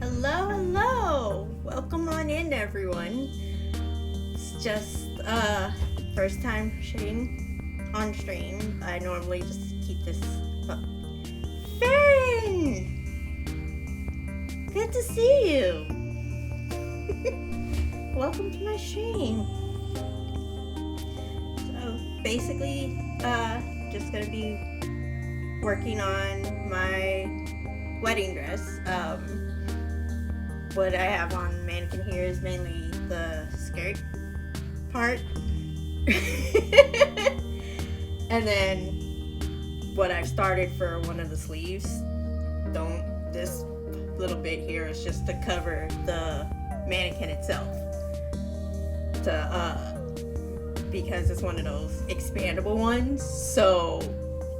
Hello, hello! Welcome on in, everyone. It's just first time shooting on stream. I normally just keep this up. Farron! Good to see you! Welcome to my stream. So basically, just gonna be working on my wedding dress. What I have on mannequin here is mainly the skirt part. And then what I've started for one of the sleeves, this little bit here is just to cover the mannequin itself. Because it's one of those expandable ones, so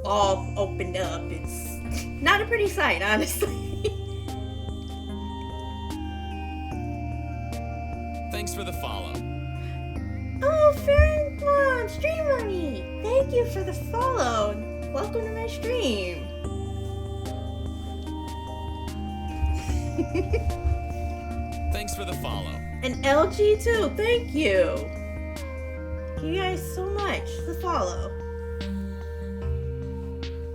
all opened up, it's not a pretty sight, honestly. Thanks for the follow. Oh, Farron Mom, Stream Mommy! Thank you for the follow. Welcome to my stream. Thanks for the follow. And LG too, thank you. Thank you guys so much for the follow.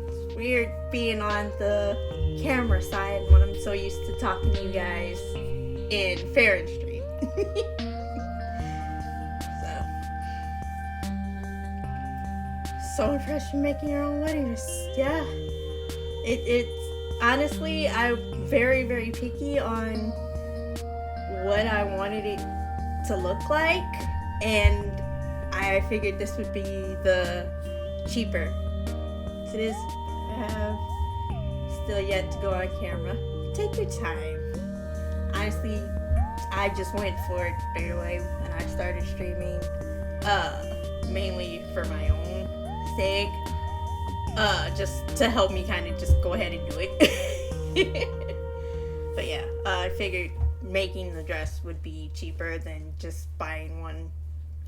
It's weird being on the camera side when I'm so used to talking to you guys in Farron stream. So impressed you're making your own wedding dress. Yeah. It's honestly, I'm very, very picky on what I wanted it to look like, and I figured this would be the cheaper. So it is. I have still yet to go on camera. Take your time. Honestly, I just went for it straight away when I started streaming, mainly for my own sake, just to help me kind of just go ahead and do it. But yeah, I figured making the dress would be cheaper than just buying one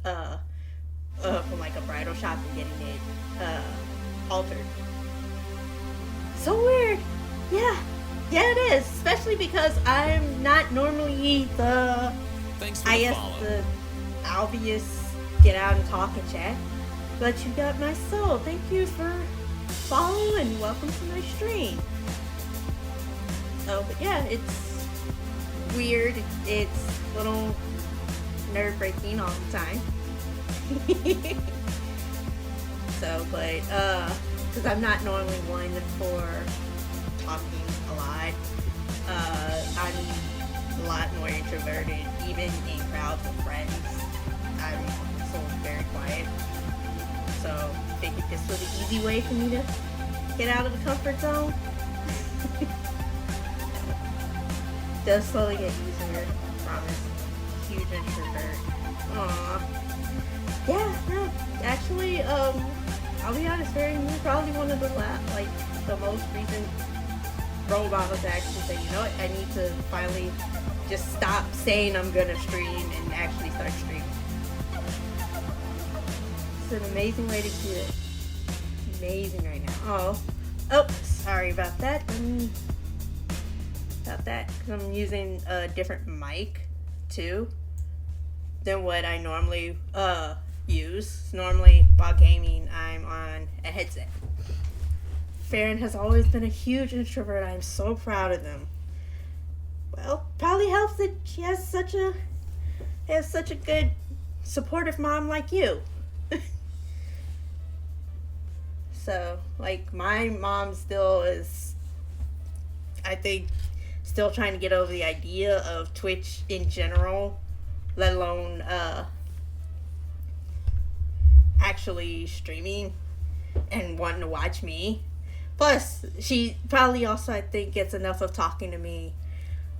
from like a bridal shop and getting it altered. So weird. Yeah, it is, especially because I'm not normally the obvious get out and talk and chat. But you got my soul. Thank you for following and welcome to my stream. Oh, but yeah, it's weird. It's a little nerve-wracking all the time. So, but, because I'm not normally one for talking a lot. I'm a lot more introverted, even in crowds of friends. I'm so very quiet. So, figured this was an easy way for me to get out of the comfort zone. Does slowly get easier, I promise. Huge introvert. Aww. Yeah, no, actually, I'll be honest, you're probably one of the most recent role models to actually say, you know what, I need to finally just stop saying I'm gonna stream and actually start streaming. It's an amazing way to do it. It's amazing right now. Oh, sorry about that. Because I'm using a different mic too than what I normally use. Normally, while gaming, I'm on a headset. Farron has always been a huge introvert. I'm so proud of them. Well, probably helps that she has such a good, supportive mom like you. So, like, my mom still is, I think, still trying to get over the idea of Twitch in general, let alone actually streaming and wanting to watch me. Plus, she probably also, I think, gets enough of talking to me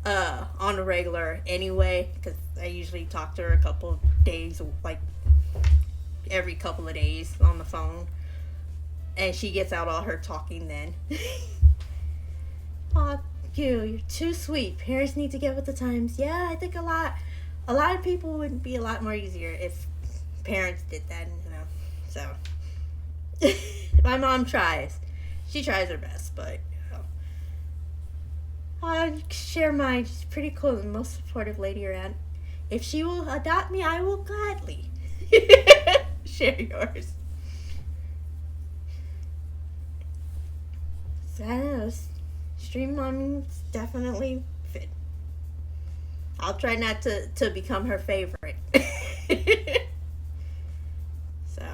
on a regular anyway, because I usually talk to her a couple of days, like every couple of days on the phone. And she gets out all her talking then. Aw, you're too sweet. Parents need to get with the times. Yeah, I think a lot of people would be a lot more easier if parents did that, you know. So, my mom tries. She tries her best, but, you know. I share mine. She's pretty cool, the most supportive lady around. If she will adopt me, I will gladly share yours. So I don't know. Stream mommy's definitely fit. I'll try not to become her favorite. So,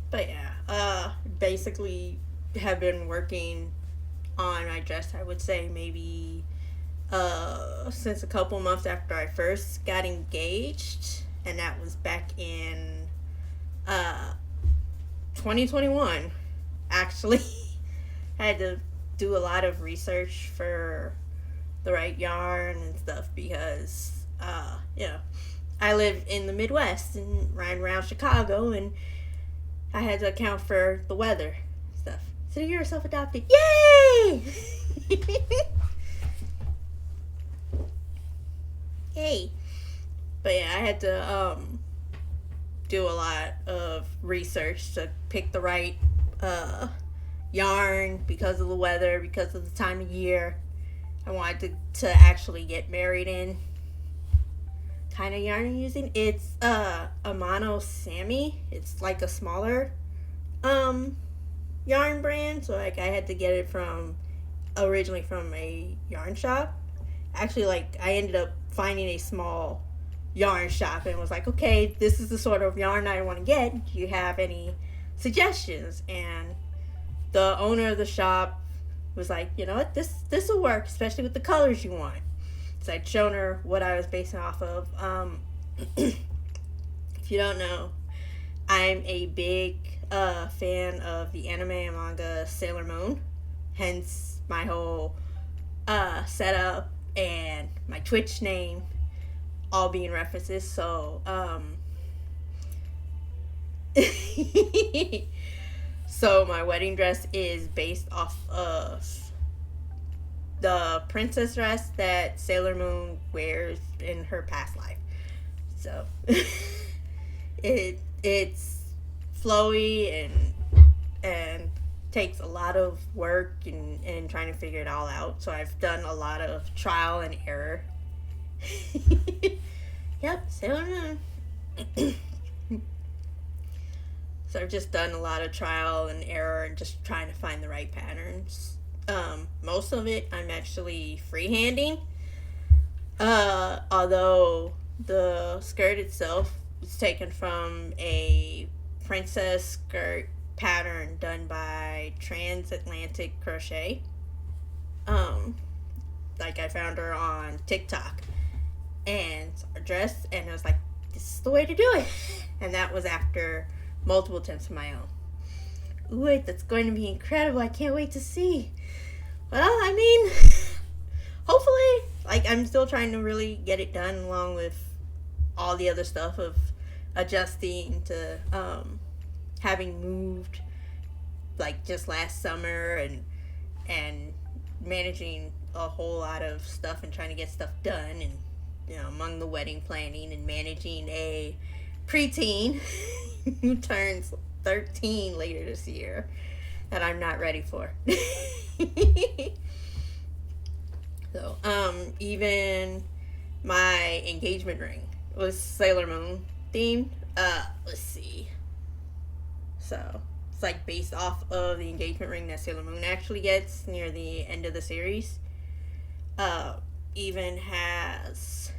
but yeah, basically have been working on my dress, I would say maybe since a couple months after I first got engaged, and that was back in uh 2021. Actually, I had to do a lot of research for the right yarn and stuff because I live in the Midwest and right around Chicago, and I had to account for the weather and stuff. So you're self-adopted. Yay! Yay! But yeah, I had to do a lot of research to pick the right yarn because of the weather, because of the time of year. I wanted to actually get married in. Kind of yarn I'm using. It's a mono Sammy. It's like a smaller yarn brand. So like I had to get it from originally from a yarn shop. Actually, like I ended up finding a small yarn shop and was like, okay, this is the sort of yarn I want to get. Do you have any suggestions? And the owner of the shop was like, you know what, this will work, especially with the colors you want. So I'd shown her what I was basing off of. If you don't know, I'm a big fan of the anime and manga Sailor Moon. Hence my whole setup and my Twitch name all being references. So so my wedding dress is based off of the princess dress that Sailor Moon wears in her past life. So it's flowy and takes a lot of work and trying to figure it all out. So I've done a lot of trial and error. Yep, Sailor Moon. So I've just done a lot of trial and error and just trying to find the right patterns. Most of it I'm actually freehanding. Although the skirt itself was taken from a princess skirt pattern done by Transatlantic Crochet. Like I found her on TikTok and saw her dress and I was like, this is the way to do it. And that was after multiple attempts of my own. Wait, that's going to be incredible. I can't wait to see. Well, I mean, hopefully, like, I'm still trying to really get it done along with all the other stuff of adjusting to having moved, like, just last summer and managing a whole lot of stuff and trying to get stuff done and, you know, among the wedding planning and managing a preteen who turns 13 later this year that I'm not ready for. So, even my engagement ring was Sailor Moon themed. Let's see. So, it's like based off of the engagement ring that Sailor Moon actually gets near the end of the series. Even has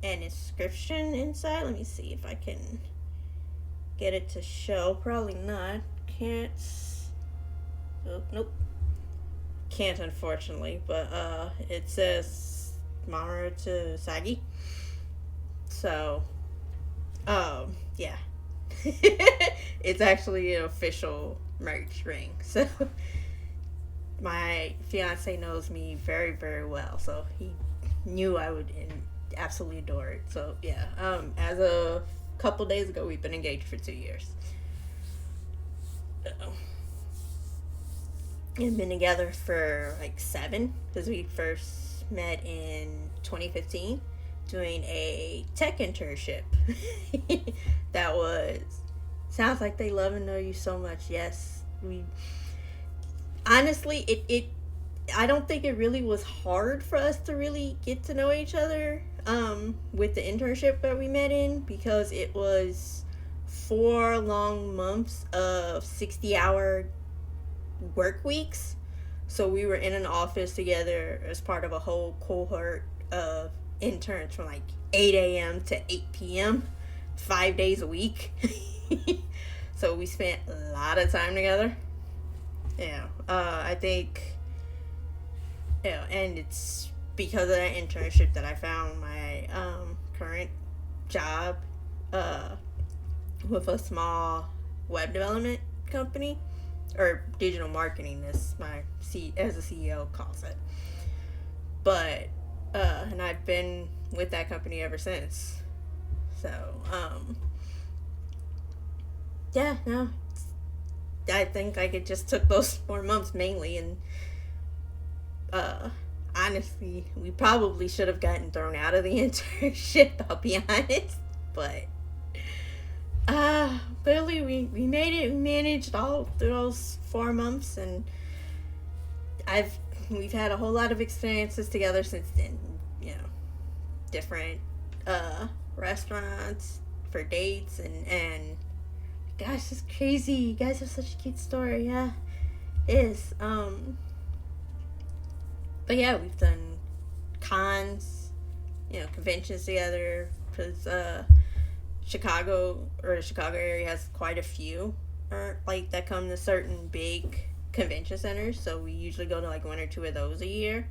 an inscription inside. Let me see if I can get it to show. Probably not. Can't. Oh, nope. Can't, unfortunately. But it says Mamoru to Sagi. So, yeah. It's actually an official merch ring. So, my fiance knows me very, very well. So, he knew I would absolutely adore it. So, yeah. As a couple days ago, we've been engaged for 2 years. And been together for like 7 because we first met in 2015 doing a tech internship. That was sounds like they love and know you so much. Yes, we honestly it I don't think it really was hard for us to really get to know each other with the internship that we met in, because it was 4 long months of 60-hour work weeks. So we were in an office together as part of a whole cohort of interns from like 8 a.m. to 8 p.m., 5 days a week. So we spent a lot of time together. Yeah, I think, and it's because of that internship that I found my current job with a small web development company, or digital marketing, as as the CEO calls it. But and I've been with that company ever since. So yeah, no, I think like it just took those 4 months mainly, and honestly, we probably should have gotten thrown out of the internship. I'll be honest, but clearly we made it. We managed all through those 4 months, and we've had a whole lot of experiences together since then. You know, different restaurants for dates, and gosh, it's crazy. You guys have such a cute story. Yeah, it is. But yeah, we've done cons, conventions together, because Chicago, or the Chicago area, has quite a few, like, that come to certain big convention centers. So we usually go to like 1 or 2 of those a year.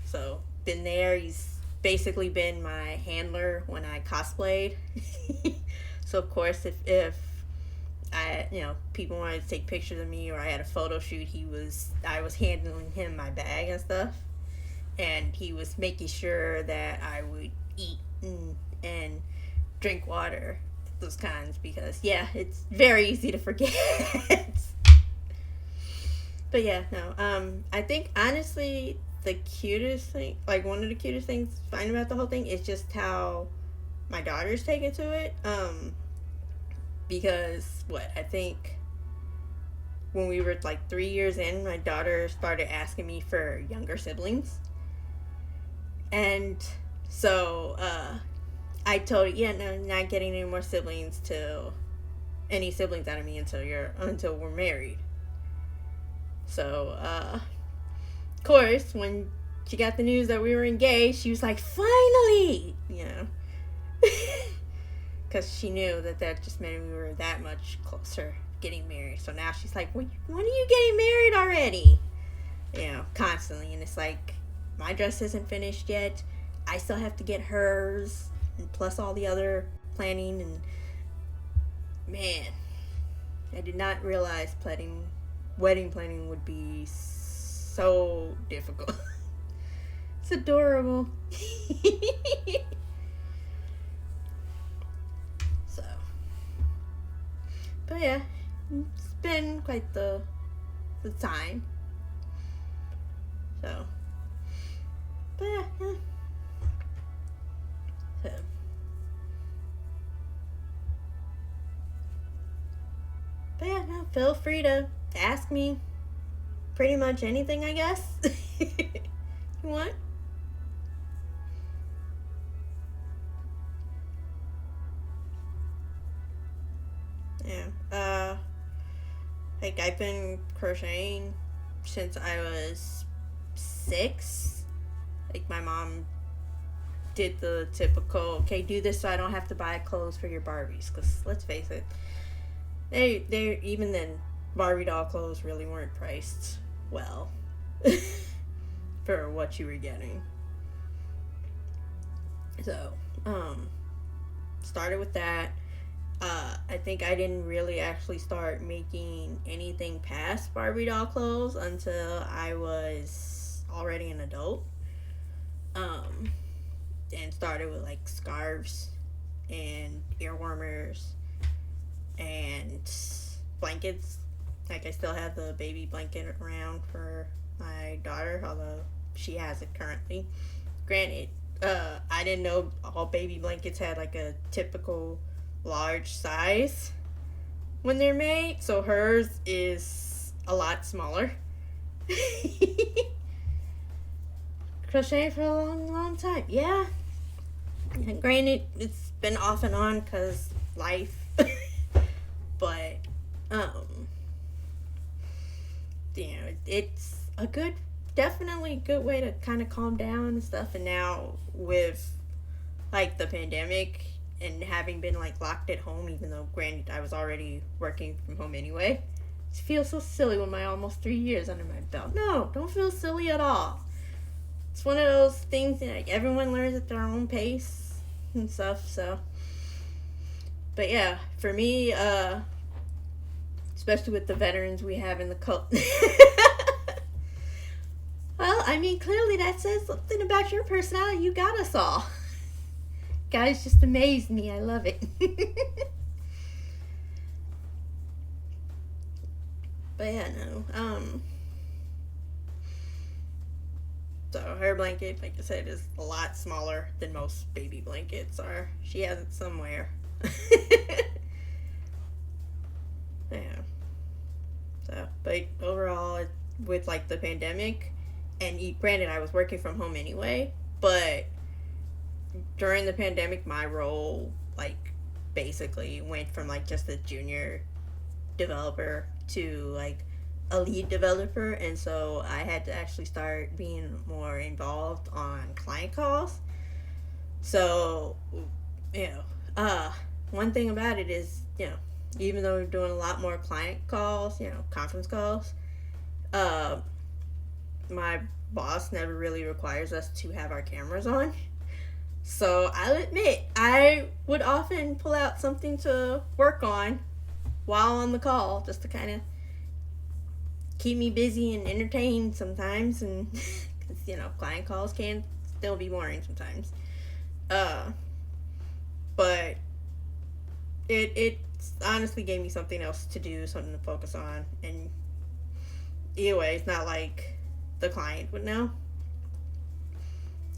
So been there. He's basically been my handler when I cosplayed. So of course, if I, people wanted to take pictures of me, or I had a photo shoot, I was handling him my bag and stuff, and he was making sure that I would eat and drink water, those kinds, because yeah, it's very easy to forget. But yeah, no, I think honestly the cutest thing, like one of the cutest things I find about the whole thing, is just how my daughter's taken to it. Because I think when we were like 3 years in, my daughter started asking me for younger siblings. And so I told her, yeah, no, not getting any more siblings out of me until we're married. So of course, when she got the news that we were engaged, she was like, finally, because she knew that just meant we were that much closer getting married. So now she's like, when are you getting married already? Constantly. And it's like, my dress isn't finished yet. I still have to get hers, and plus all the other planning. And man, I did not realize wedding planning would be so difficult. It's adorable. But yeah, it's been quite the time. So, but yeah. So, but yeah, no, feel free to ask me pretty much anything, I guess. You want? Yeah. Like, I've been crocheting since I was 6. Like, my mom did the typical, okay, do this so I don't have to buy clothes for your Barbies. Because, let's face it, they even then, Barbie doll clothes really weren't priced well for what you were getting. So, started with that. I think I didn't really actually start making anything past Barbie doll clothes until I was already an adult. And started with like scarves and ear warmers and blankets. Like, I still have the baby blanket around for my daughter, although she has it currently. Granted, I didn't know all baby blankets had like a typical large size when they're made, so hers is a lot smaller. Crocheting for a long, long time. Yeah. And granted, it's been off and on because life. But, it's a good, definitely good way to kind of calm down and stuff. And now with like the pandemic and having been like locked at home, even though granted I was already working from home anyway, it feels so silly with my almost 3 years under my belt. No, don't feel silly at all. It's one of those things that like everyone learns at their own pace and stuff. So, but yeah, for me, especially with the veterans we have in the cult. Well, I mean, clearly that says something about your personality. You got us all. Guys just amaze me. I love it. But yeah, no. So her blanket, like I said, is a lot smaller than most baby blankets are. She has it somewhere. Yeah. So, but overall, with like the pandemic, and granted, I was working from home anyway, but during the pandemic, my role like basically went from like just a junior developer to like a lead developer, and so I had to actually start being more involved on client calls. So, you one thing about it is, even though we're doing a lot more client calls, conference calls, my boss never really requires us to have our cameras on. So I'll admit, I would often pull out something to work on while on the call just to kind of keep me busy and entertained sometimes. And, because, client calls can still be boring sometimes. But it honestly gave me something else to do, something to focus on. And either way, it's not like the client would know.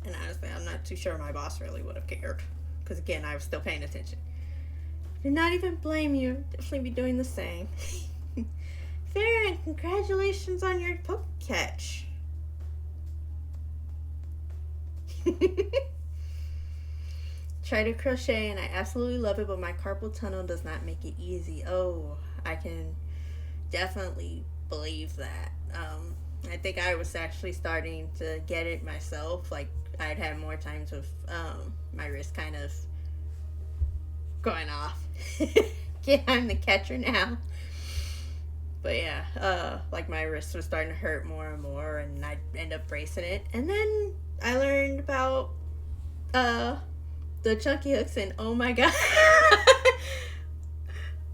And honestly, I'm not too sure my boss really would have cared. Because again, I was still paying attention. Do not even blame you. Definitely be doing the same. Farron, congratulations on your poke catch. Try to crochet and I absolutely love it, but my carpal tunnel does not make it easy. Oh, I can definitely believe that. I think I was actually starting to get it myself. Like, I'd had more times with my wrist kind of going off. Yeah, I'm the catcher now. But yeah, like my wrist was starting to hurt more and more, and I'd end up bracing it. And then I learned about the chunky hooks, and oh my god.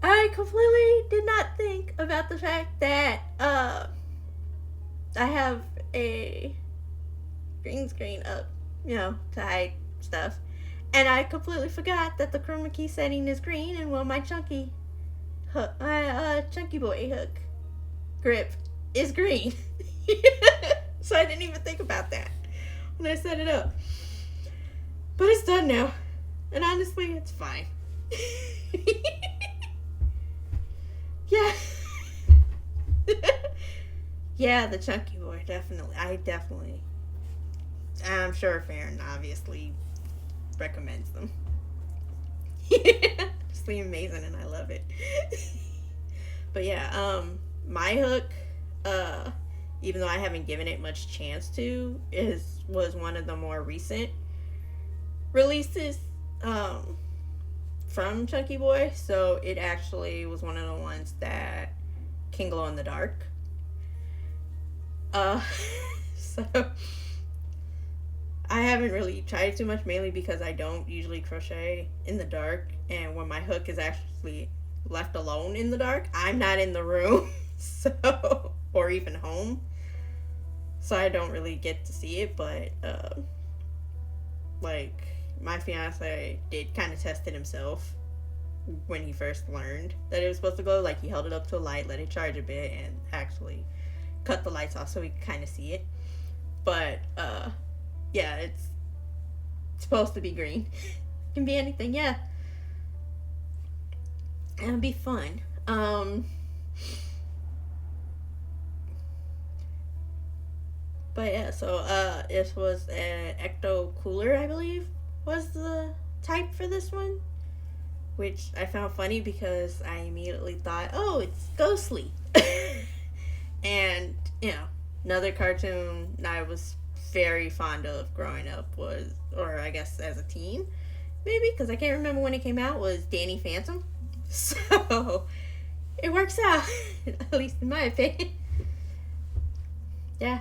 I completely did not think about the fact that I have a green screen up, to hide stuff. And I completely forgot that the chroma key setting is green, and well, my chunky hook, my chunky boy hook grip is green. So I didn't even think about that when I set it up. But it's done now. And honestly, it's fine. Yeah. Yeah, the chunky boy, definitely. I'm sure Farron obviously recommends them. Just amazing, and I love it. But yeah, my hook, even though I haven't given it much chance to, was one of the more recent releases from Chunky Boy. So it actually was one of the ones that can glow in the dark. So I haven't really tried too much, mainly because I don't usually crochet in the dark, and when my hook is actually left alone in the dark, I'm not in the room, so, or even home, so I don't really get to see it. But like, my fiance did kind of test it himself when he first learned that it was supposed to glow. Like, he held it up to a light, let it charge a bit, and actually cut the lights off so we could kind of see it. But yeah, it's supposed to be green. It can be anything, yeah. And it'll be fun. But yeah, so this was an ecto cooler, I believe, was the type for this one, which I found funny because I immediately thought, oh, it's ghostly. And another cartoon I was very fond of growing up was, or I guess as a teen, maybe because I can't remember when it came out, was Danny Phantom. So it works out, at least in my opinion. Yeah.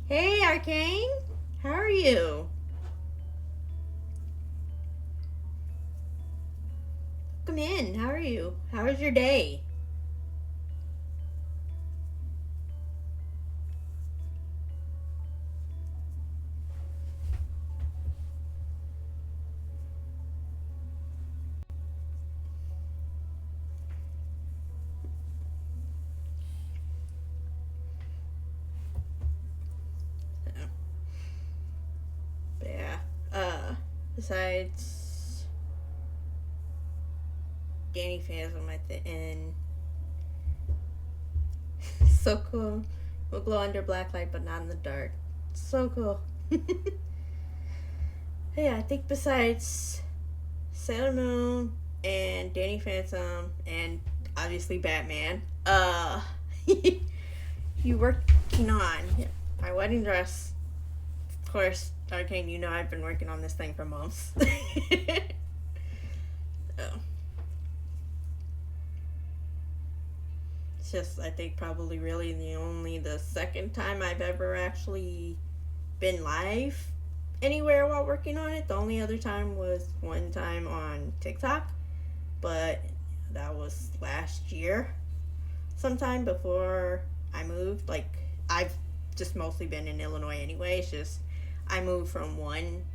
Hey, Arcane. How are you? Come in. How are you? How was your day? But yeah. Besides Danny Phantom, and so cool. Will glow under black light, but not in the dark. So cool. Yeah, I think besides Sailor Moon and Danny Phantom and obviously Batman, you working on my wedding dress. Of course, Arcane, I've been working on this thing for months. Oh. It's just, I think, probably really the second time I've ever actually been live anywhere while working on it. The only other time was one time on TikTok, but that was last year, sometime before I moved. Like, I've just mostly been in Illinois anyway. It's just I moved from one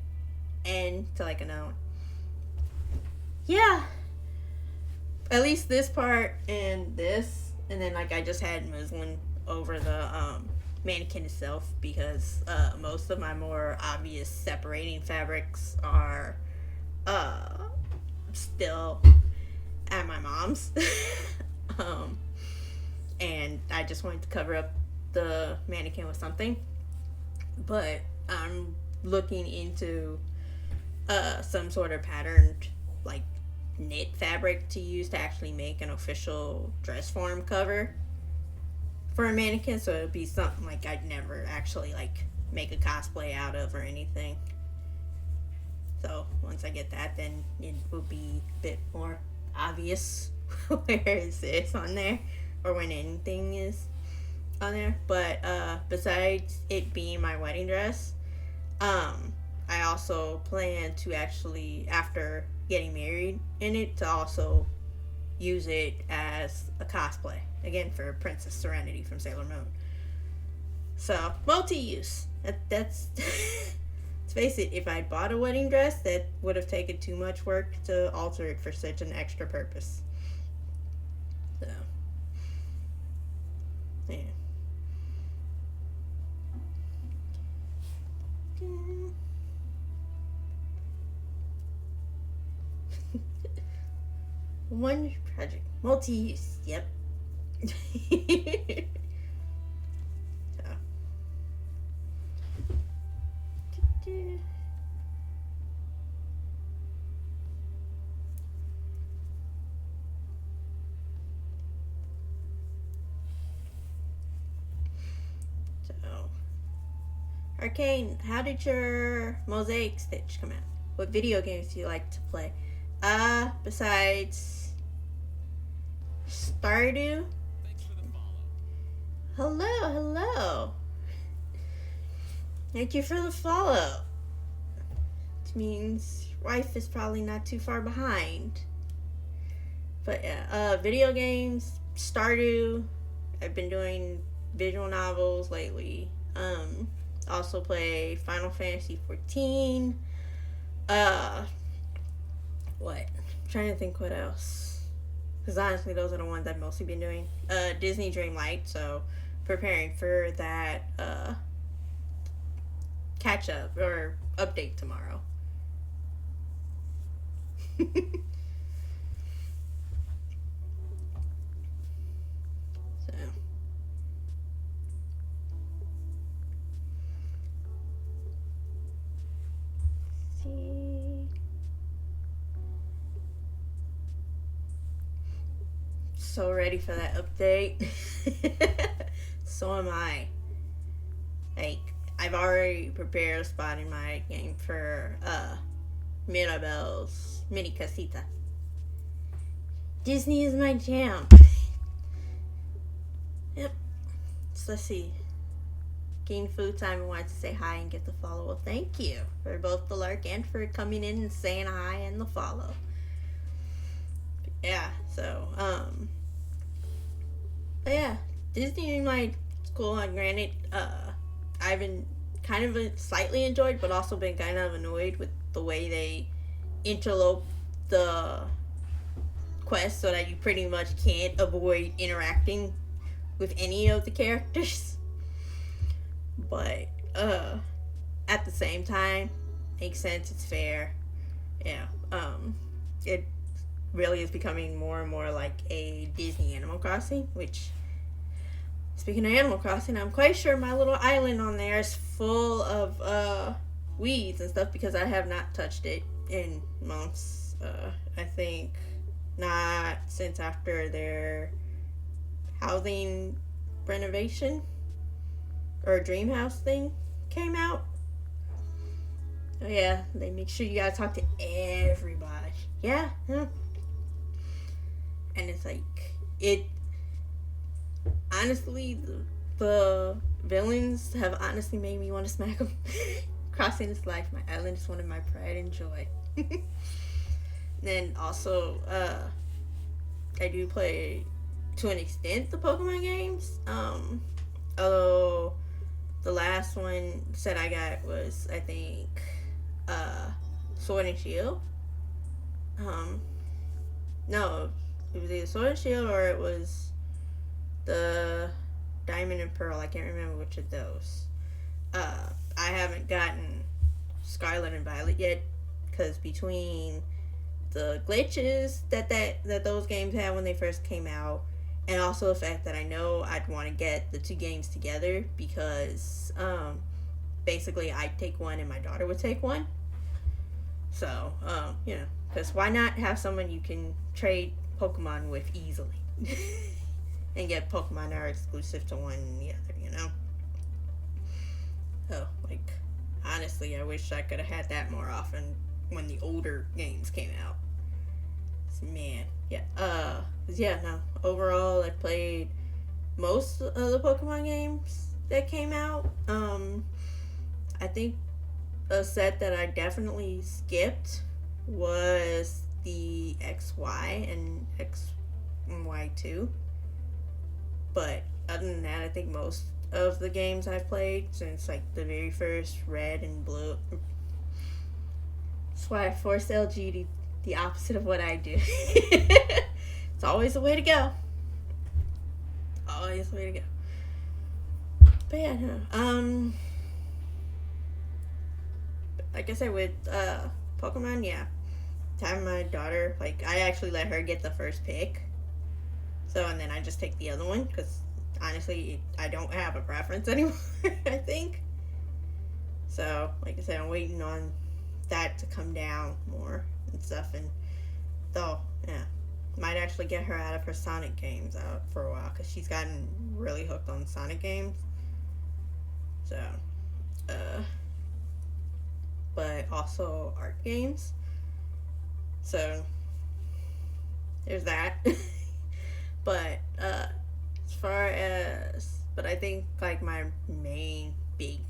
end to like another one. Yeah, at least this part and this, and then like I just had muslin over the mannequin itself because most of my more obvious separating fabrics are still at my mom's. And I just wanted to cover up the mannequin with something, but I'm looking into some sort of patterned like knit fabric to use to actually make an official dress form cover for a mannequin, so it'd be something like I'd never actually like make a cosplay out of or anything. So once I get that, then it will be a bit more obvious where is this on there or when anything is on there. But besides it being my wedding dress, I also plan to actually, after getting married in it, to also use it as a cosplay again for Princess Serenity from Sailor Moon. So multi-use. That's let's face it, if I bought a wedding dress, that would have taken too much work to alter it for such an extra purpose. So yeah. One project, multi-use. Yep. So, Arcane, how did your mosaic stitch come out? What video games do you like to play? Besides Stardew. Thanks for the follow. Hello. Thank you for the follow. Which means wife is probably not too far behind. But yeah, video games, Stardew. I've been doing visual novels lately. Also play Final Fantasy 14. What? I'm trying to think what else. Because honestly, those are the ones I've mostly been doing. Disney Dreamlight, so preparing for that catch up or update tomorrow. So so ready for that update. So am I. Like, I've already prepared a spot in my game for Mirabelle's mini casita. Disney is my jam. Yep. So let's see. King Food Time and wanted to say hi and get the follow. Well, thank you for both the lurk and for coming in and saying hi and the follow. But yeah, so but yeah, Disney like cool. And granted, I've been kind of slightly enjoyed, but also been kind of annoyed with the way they interlope the quest so that you pretty much can't avoid interacting with any of the characters. But at the same time, makes sense, it's fair. Yeah. It really is becoming more and more like a Disney Animal Crossing, which, speaking of Animal Crossing, I'm quite sure my little island on there is full of weeds and stuff because I have not touched it in months. I think not since after their housing renovation or dream house thing came out. Oh yeah, they make sure you gotta talk to everybody. Yeah. And it's like, it honestly, the villains have honestly made me want to smack them. Crossing this life, my island is one of my pride and joy. Then also, I do play to an extent the Pokemon games. Although the last one set I got was, I think, Sword and Shield. No, it was either Sword and Shield or it was the Diamond and Pearl. I can't remember which of those. I haven't gotten Scarlet and Violet yet because between the glitches that those games had when they first came out, and also the fact that I know I'd want to get the two games together because basically I'd take one and my daughter would take one. So, because why not have someone you can trade Pokemon with easily and get Pokemon that are exclusive to one and the other, So, like, honestly, I wish I could have had that more often when the older games came out. Man, yeah. Overall, I played most of the Pokemon games that came out. I think a set that I definitely skipped was the XY and X and Y2. But other than that, I think most of the games I've played since like the very first Red and Blue. That's why I forced LG to the opposite of what I do. It's always the way to go. Always the way to go. But yeah, no. Like I said with Pokemon, yeah. Having my daughter, like, I actually let her get the first pick. So, and then I just take the other one because honestly, I don't have a preference anymore, I think. So, like I said, I'm waiting on that to come down more and stuff, and though, yeah, might actually get her out of her Sonic games out for a while because she's gotten really hooked on Sonic games. So, but also art games. So there's that. But but I think like my main big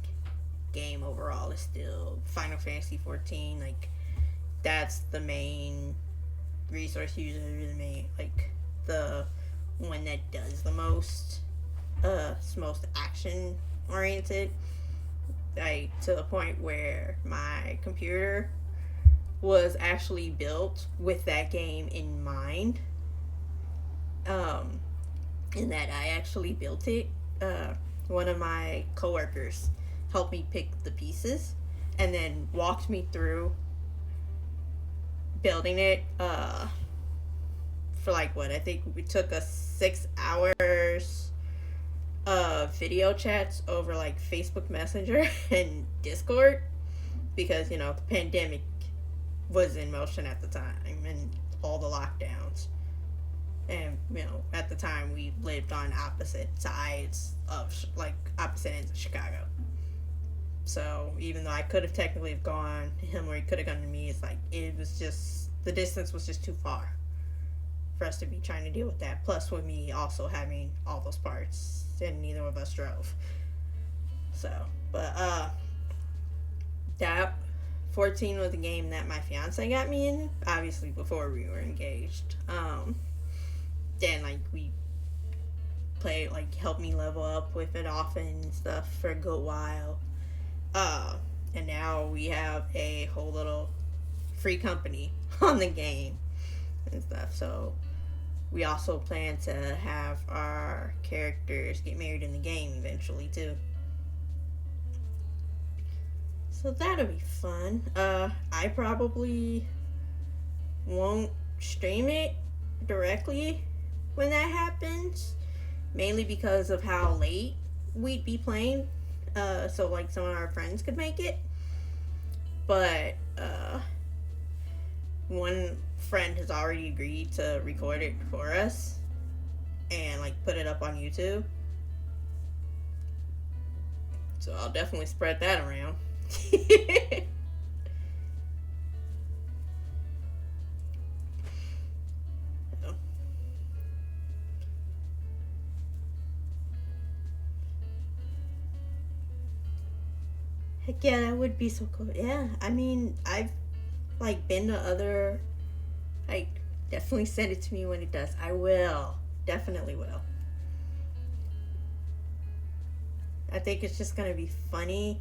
game overall is still Final Fantasy 14. Like, that's the main resource user, the main, like, the one that does the most action oriented, like, to the point where my computer was actually built with that game in mind, in that I actually built it. One of my coworkers helped me pick the pieces and then walked me through building it for like what I think it took us 6 hours of video chats over like Facebook Messenger and Discord because the pandemic was in motion at the time and all the lockdowns. And at the time we lived on opposite sides of like opposite ends of Chicago. So even though I could have technically gone to him or he could have gone to me, it's like it was just the distance was just too far for us to be trying to deal with that. Plus with me also having all those parts and neither of us drove. So, but that 14 was the game that my fiance got me in, obviously before we were engaged. Then like we played, like helped me level up with it often and stuff for a good while. And now we have a whole little free company on the game and stuff. So we also plan to have our characters get married in the game eventually too. So that'll be fun. I probably won't stream it directly when that happens, mainly because of how late we'd be playing. So like some of our friends could make it, but one friend has already agreed to record it for us and like put it up on YouTube. So I'll definitely spread that around. Heck yeah, that would be so cool. Yeah, I mean, I've like been to other, like, definitely send it to me when it does. I will, definitely will. I think it's just gonna be funny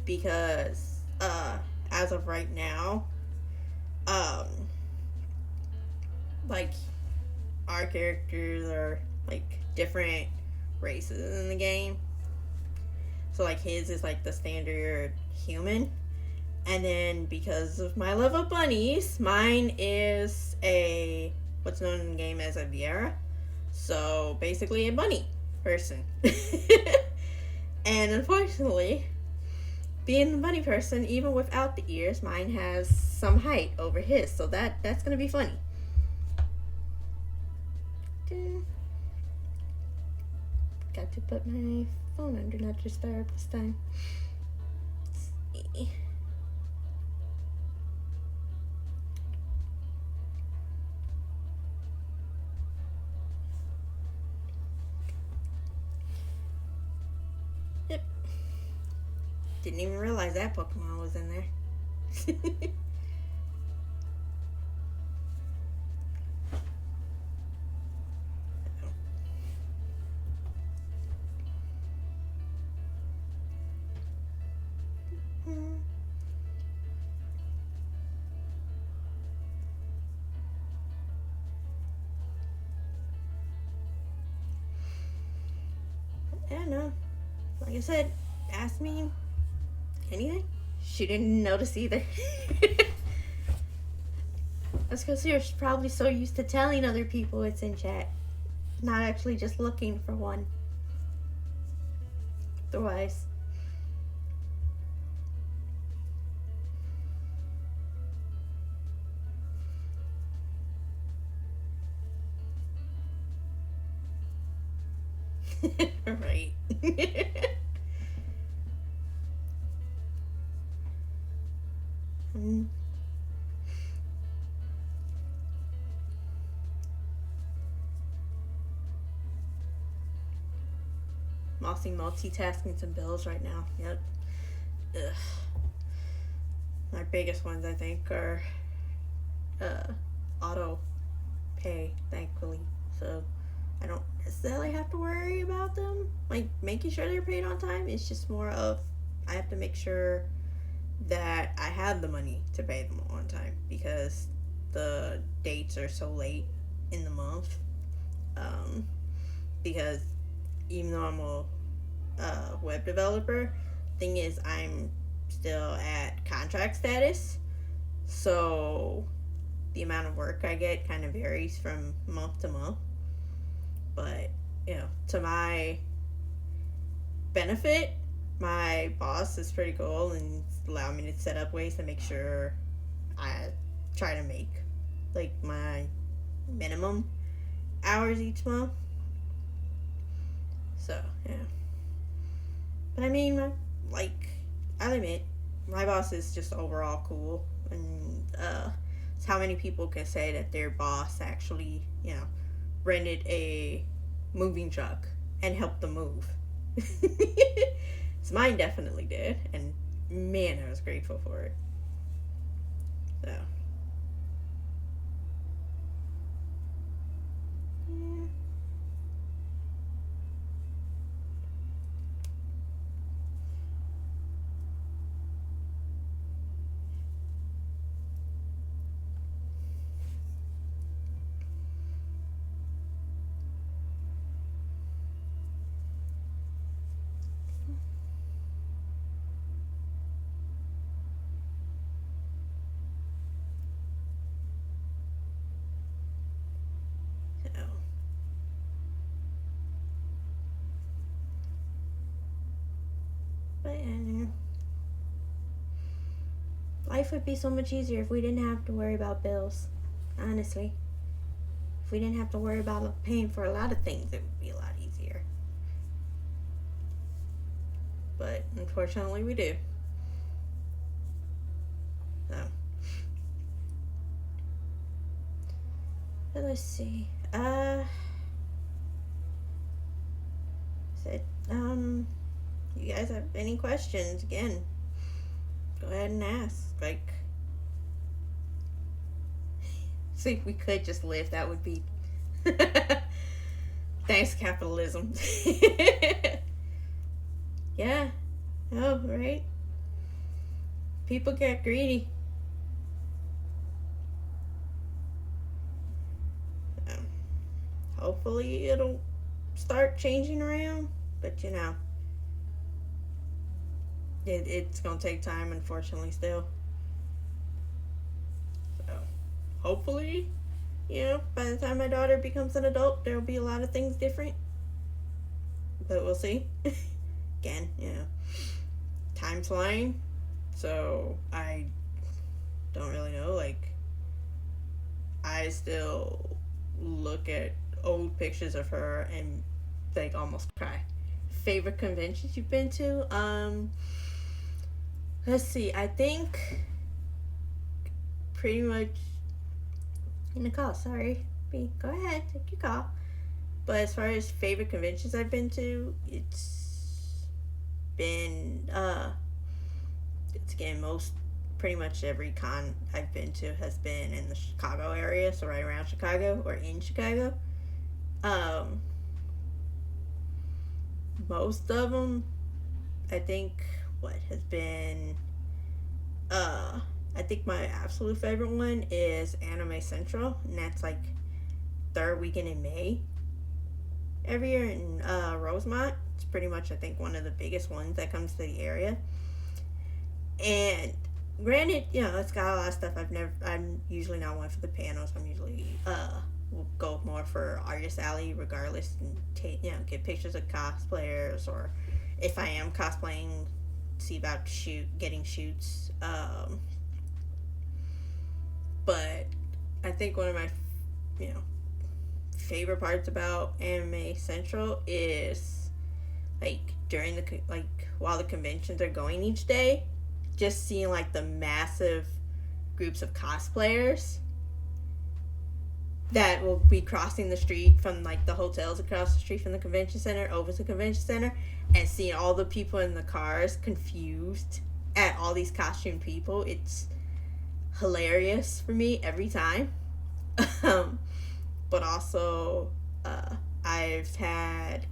because as of right now, um, like our characters are like different races in the game. So like his is like the standard human. And then because of my love of bunnies, mine is a what's known in the game as a Viera. So basically a bunny person. And unfortunately, being the bunny person, even without the ears, mine has some height over his. So that's gonna be funny. Got to put my phone on Do Not Disturb this time. Let's see. Yep. Didn't even realize that Pokemon was in there. I don't know. Like I said, ask me anything. She didn't notice either. That's because you're probably so used to telling other people it's in chat, not actually just looking for one. Otherwise. Right. I'm also multitasking some bills right now. Yep. Ugh. My biggest ones, I think, are auto pay, thankfully. So I don't necessarily have to worry about them, like making sure they're paid on time. It's just more of I have to make sure that I have the money to pay them on time because the dates are so late in the month. Because even though I'm a web developer, thing is I'm still at contract status, so the amount of work I get kind of varies from month to month. But to my benefit, my boss is pretty cool and allow me to set up ways to make sure I try to make like my minimum hours each month. So, yeah. But I mean, like, I'll admit, my boss is just overall cool. And it's how many people can say that their boss actually, rented a moving truck and helped them move. So mine definitely did. And man, I was grateful for it. So. Yeah. So. But yeah, life would be so much easier if we didn't have to worry about bills. Honestly. If we didn't have to worry about paying for a lot of things, it would be a lot easier. But unfortunately, we do. So. But let's see. Said, you guys have any questions? Again, go ahead and ask. Like, see if we could just live, that would be. Thanks, capitalism. Yeah. Oh, right. People get greedy. Hopefully, it'll start changing around. But it's gonna take time, unfortunately, still. So, hopefully, by the time my daughter becomes an adult, there'll be a lot of things different. But we'll see. Again, time's flying. So, I don't really know. Like, I still look at old pictures of her and, like, almost cry. Favorite conventions you've been to? Let's see. I think pretty much in the call. Sorry, B. Go ahead, take your call. But as far as favorite conventions I've been to, it's been it's again most pretty much every con I've been to has been in the Chicago area, so right around Chicago or in Chicago. Most of them, I think, what has been, I think my absolute favorite one is Anime Central, and that's like third weekend in May every year in Rosemont. It's pretty much, I think, one of the biggest ones that comes to the area. And granted, it's got a lot of stuff I'm usually not one for the panels. I'm usually will go more for Artist Alley regardless, and get pictures of cosplayers, or if I am cosplaying, see about getting shoots. But I think one of my favorite parts about Anime Central is like during while the conventions are going each day, just seeing like the massive groups of cosplayers that will be crossing the street from like the hotels across the street from the convention center over to the convention center, and seeing all the people in the cars confused at all these costume people. It's hilarious for me every time. But also I've had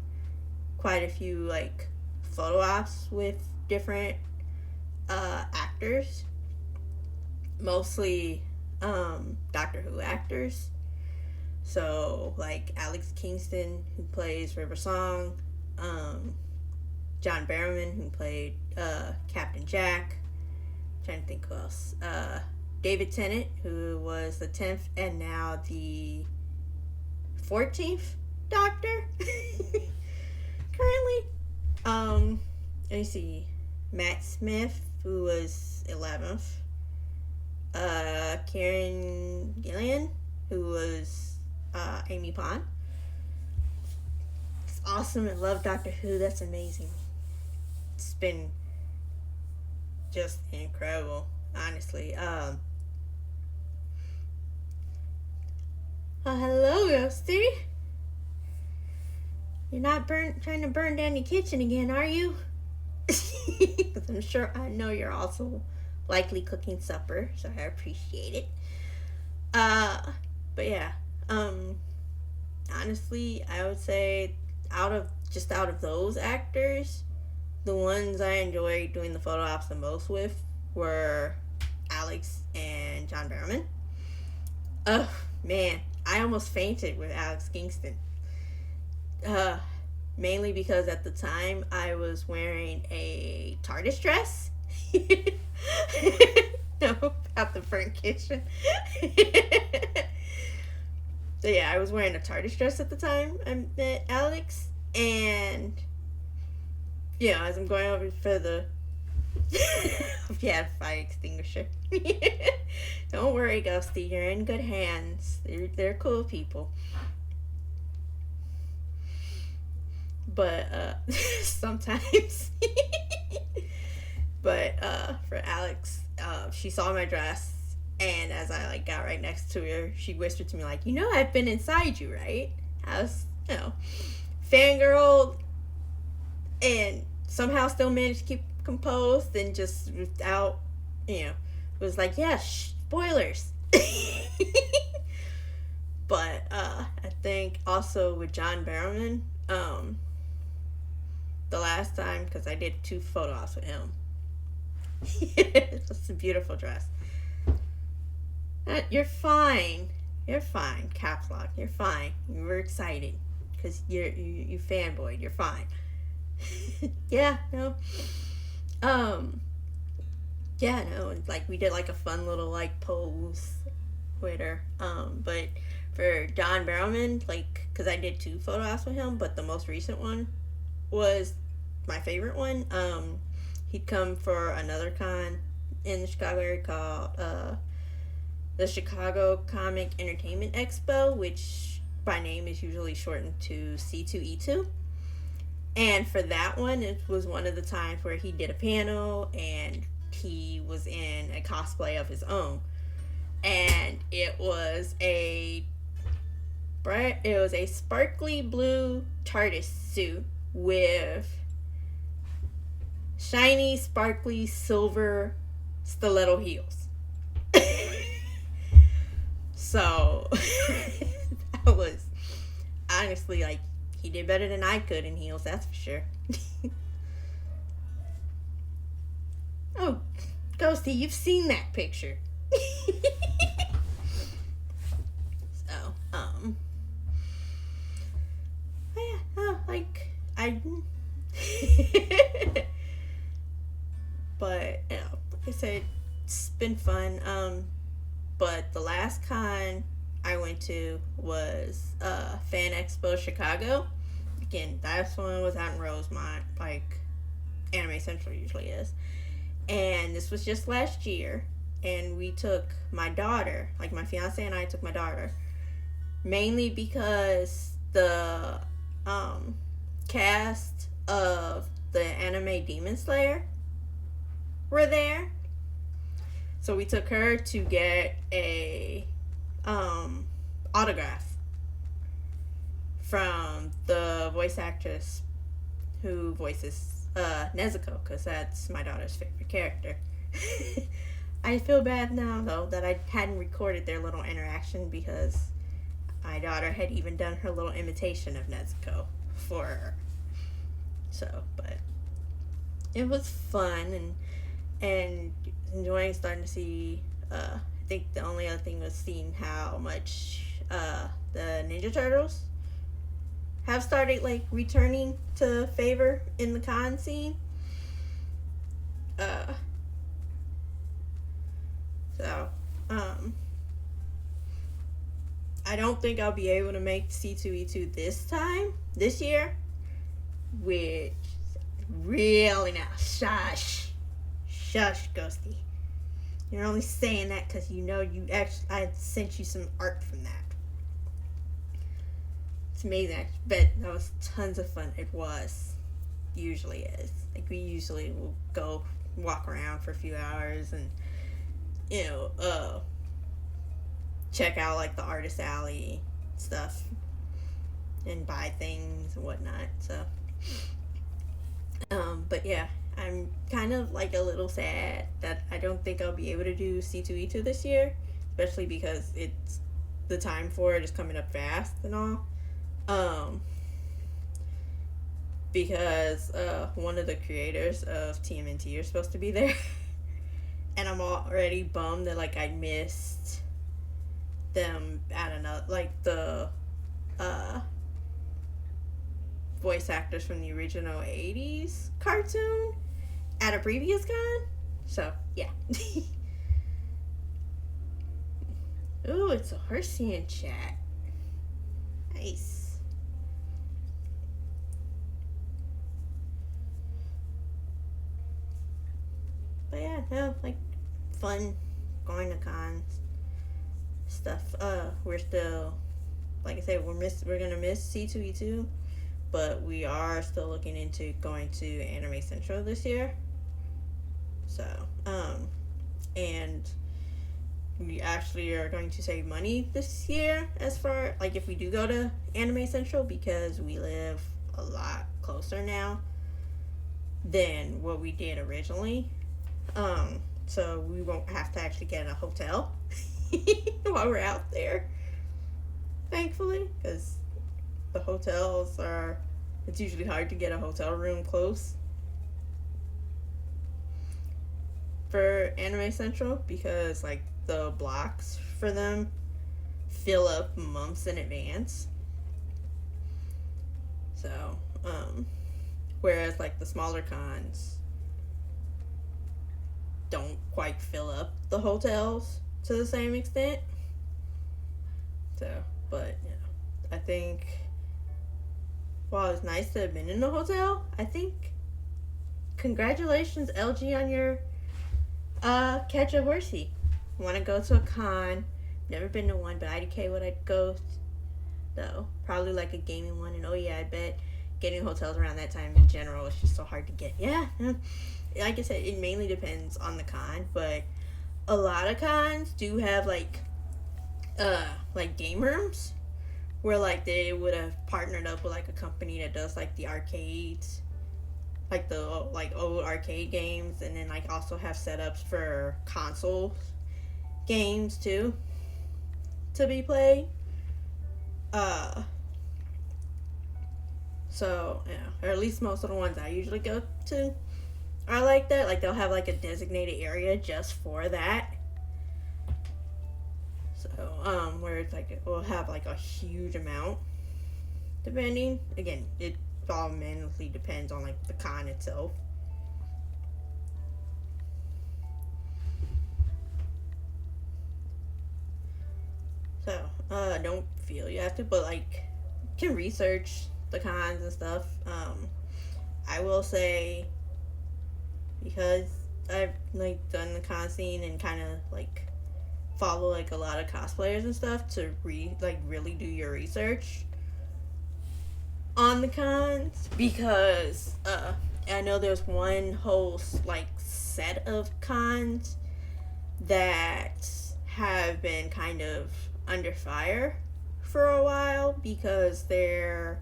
quite a few like photo ops with different actors, mostly Doctor Who actors. So like Alex Kingston, who plays River Song, John Barrowman, who played Captain Jack. I'm trying to think who else. David Tennant, who was the 10th and now the 14th Doctor currently. Let me see. Matt Smith, who was 11th. Karen Gillian, who was Amy Pond. awesome and love Doctor Who. That's amazing. It's been just incredible, honestly. Oh, hello, Ghosty. You're not trying to burn down your kitchen again, are you? Because I know you're also likely cooking supper, so I appreciate it. But yeah, honestly, I would say out of those actors, the ones I enjoyed doing the photo ops the most with were Alex and John Barrowman. Oh man, I almost fainted with Alex Kingston. Mainly because at the time I was wearing a TARDIS dress. No, about the burnt kitchen. So yeah, I was wearing a TARDIS dress at the time I met Alex, and yeah, as I'm going over for the fire extinguisher. Don't worry, Ghosty, you're in good hands. They're cool people. But sometimes but for Alex, she saw my dress, and as I got right next to her, she whispered to me I've been inside you, right? I was fangirl, and somehow still managed to keep composed, and just without was spoilers. But I think also with John Barrowman, the last time, because I did 2 photo ops with him. It's a beautiful dress. You're fine. You're fine. Caps lock. You're fine. You were excited because you fanboyed. You're fine. Yeah. No. Yeah. No. We did a fun little pose with her. But for John Barrowman, because I did 2 photo ops with him, but the most recent one was my favorite one. He'd come for another con in the Chicago area called the Chicago Comic Entertainment Expo, which by name is usually shortened to C2E2. And for that one, it was one of the times where he did a panel and he was in a cosplay of his own. And it was a sparkly blue TARDIS suit with shiny, sparkly, silver stiletto heels. So that was honestly he did better than I could in heels, that's for sure. Oh, Ghosty, you've seen that picture. So, but like I said, it's been fun. But the last con I went to was Fan Expo Chicago. Again, that one was out in Rosemont, like Anime Central usually is. And this was just last year, and we took my daughter, my fiance and I took my daughter, mainly because the cast of the anime Demon Slayer were there. So we took her to get a autograph from the voice actress who voices Nezuko, because that's my daughter's favorite character. I feel bad now, though, that I hadn't recorded their little interaction, because my daughter had even done her little imitation of Nezuko for her. So, but it was fun, and enjoying starting to see, I think the only other thing was seeing how much the Ninja Turtles have started returning to favor in the con scene. I don't think I'll be able to make C2E2 this year, which really now, shush, Ghosty. You're only saying that because I sent you some art from that. It's amazing. But that was tons of fun. It was. Usually is. Like, we usually will go walk around for a few hours and, you know, check out, like, the artist alley stuff and buy things and whatnot. So, but yeah, I'm kind of, like, a little sad that I don't think I'll be able to do C2E2 this year, especially because the time for it is coming up fast and all. Because one of the creators of TMNT are supposed to be there. And I'm already bummed that, like, I missed them at another, like, the voice actors from the original 80s cartoon at a previous con. So, yeah. Ooh, it's a horsey in chat. Nice. But yeah, no, like, fun going to cons stuff. We're still, like I said, we're gonna miss C2E2, but we are still looking into going to Anime Central this year. So, and we actually are going to save money this year as far, like, if we do go to Anime Central, because we live a lot closer now than what we did originally. So we won't have to actually get in a hotel while we're out there, thankfully, because the hotels it's usually hard to get a hotel room close for Anime Central, because, like, the blocks for them fill up months in advance. So, whereas, like, the smaller cons don't quite fill up the hotels to the same extent. So, but, you know, I think while it's nice to have been in the hotel, I think congratulations, LG, on your catch a horsey. Want to go to a con. Never been to one, but IDK would I'd go though. Probably like a gaming one, and oh yeah, I bet getting hotels around that time in general is just so hard to get. Yeah. Like I said, it mainly depends on the con, but a lot of cons do have like game rooms where, like, they would have partnered up with, like, a company that does, like, the arcades, like the, like, old arcade games, and then, like, also have setups for console games too to be played. So yeah, or at least most of the ones I usually go to are like that. Like, they'll have, like, a designated area just for that. So, where it's, like, it will have, like, a huge amount, depending. Again, it all mainly depends on, like, the con itself. So, don't feel you have to, but, like, you can research the cons and stuff. I will say, because I've, like, done the con scene and kind of, like, follow, like, a lot of cosplayers and stuff, to really do your research on the cons, because I know there's one whole, like, set of cons that have been kind of under fire for a while, because they're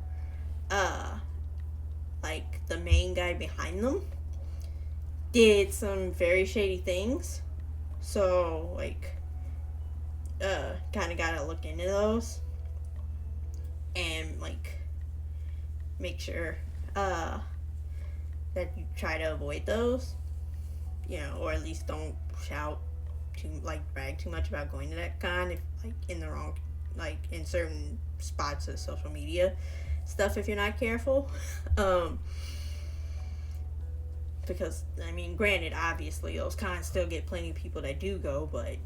like, the main guy behind them did some very shady things. So, like, kind of gotta look into those and, like, make sure that you try to avoid those, you know, or at least don't brag too much about going to that con, if, like, in the wrong, like, in certain spots of social media stuff, if you're not careful. Because, I mean, granted, obviously, those cons still get plenty of people that do go, but,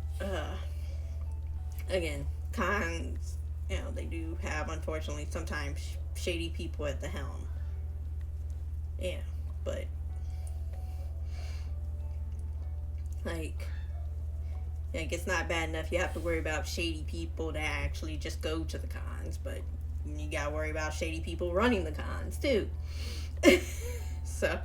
again, cons, you know, they do have, unfortunately, sometimes shady people at the helm. Yeah, but, like, it's not bad enough you have to worry about shady people that actually just go to the cons, but you gotta worry about shady people running the cons too. So,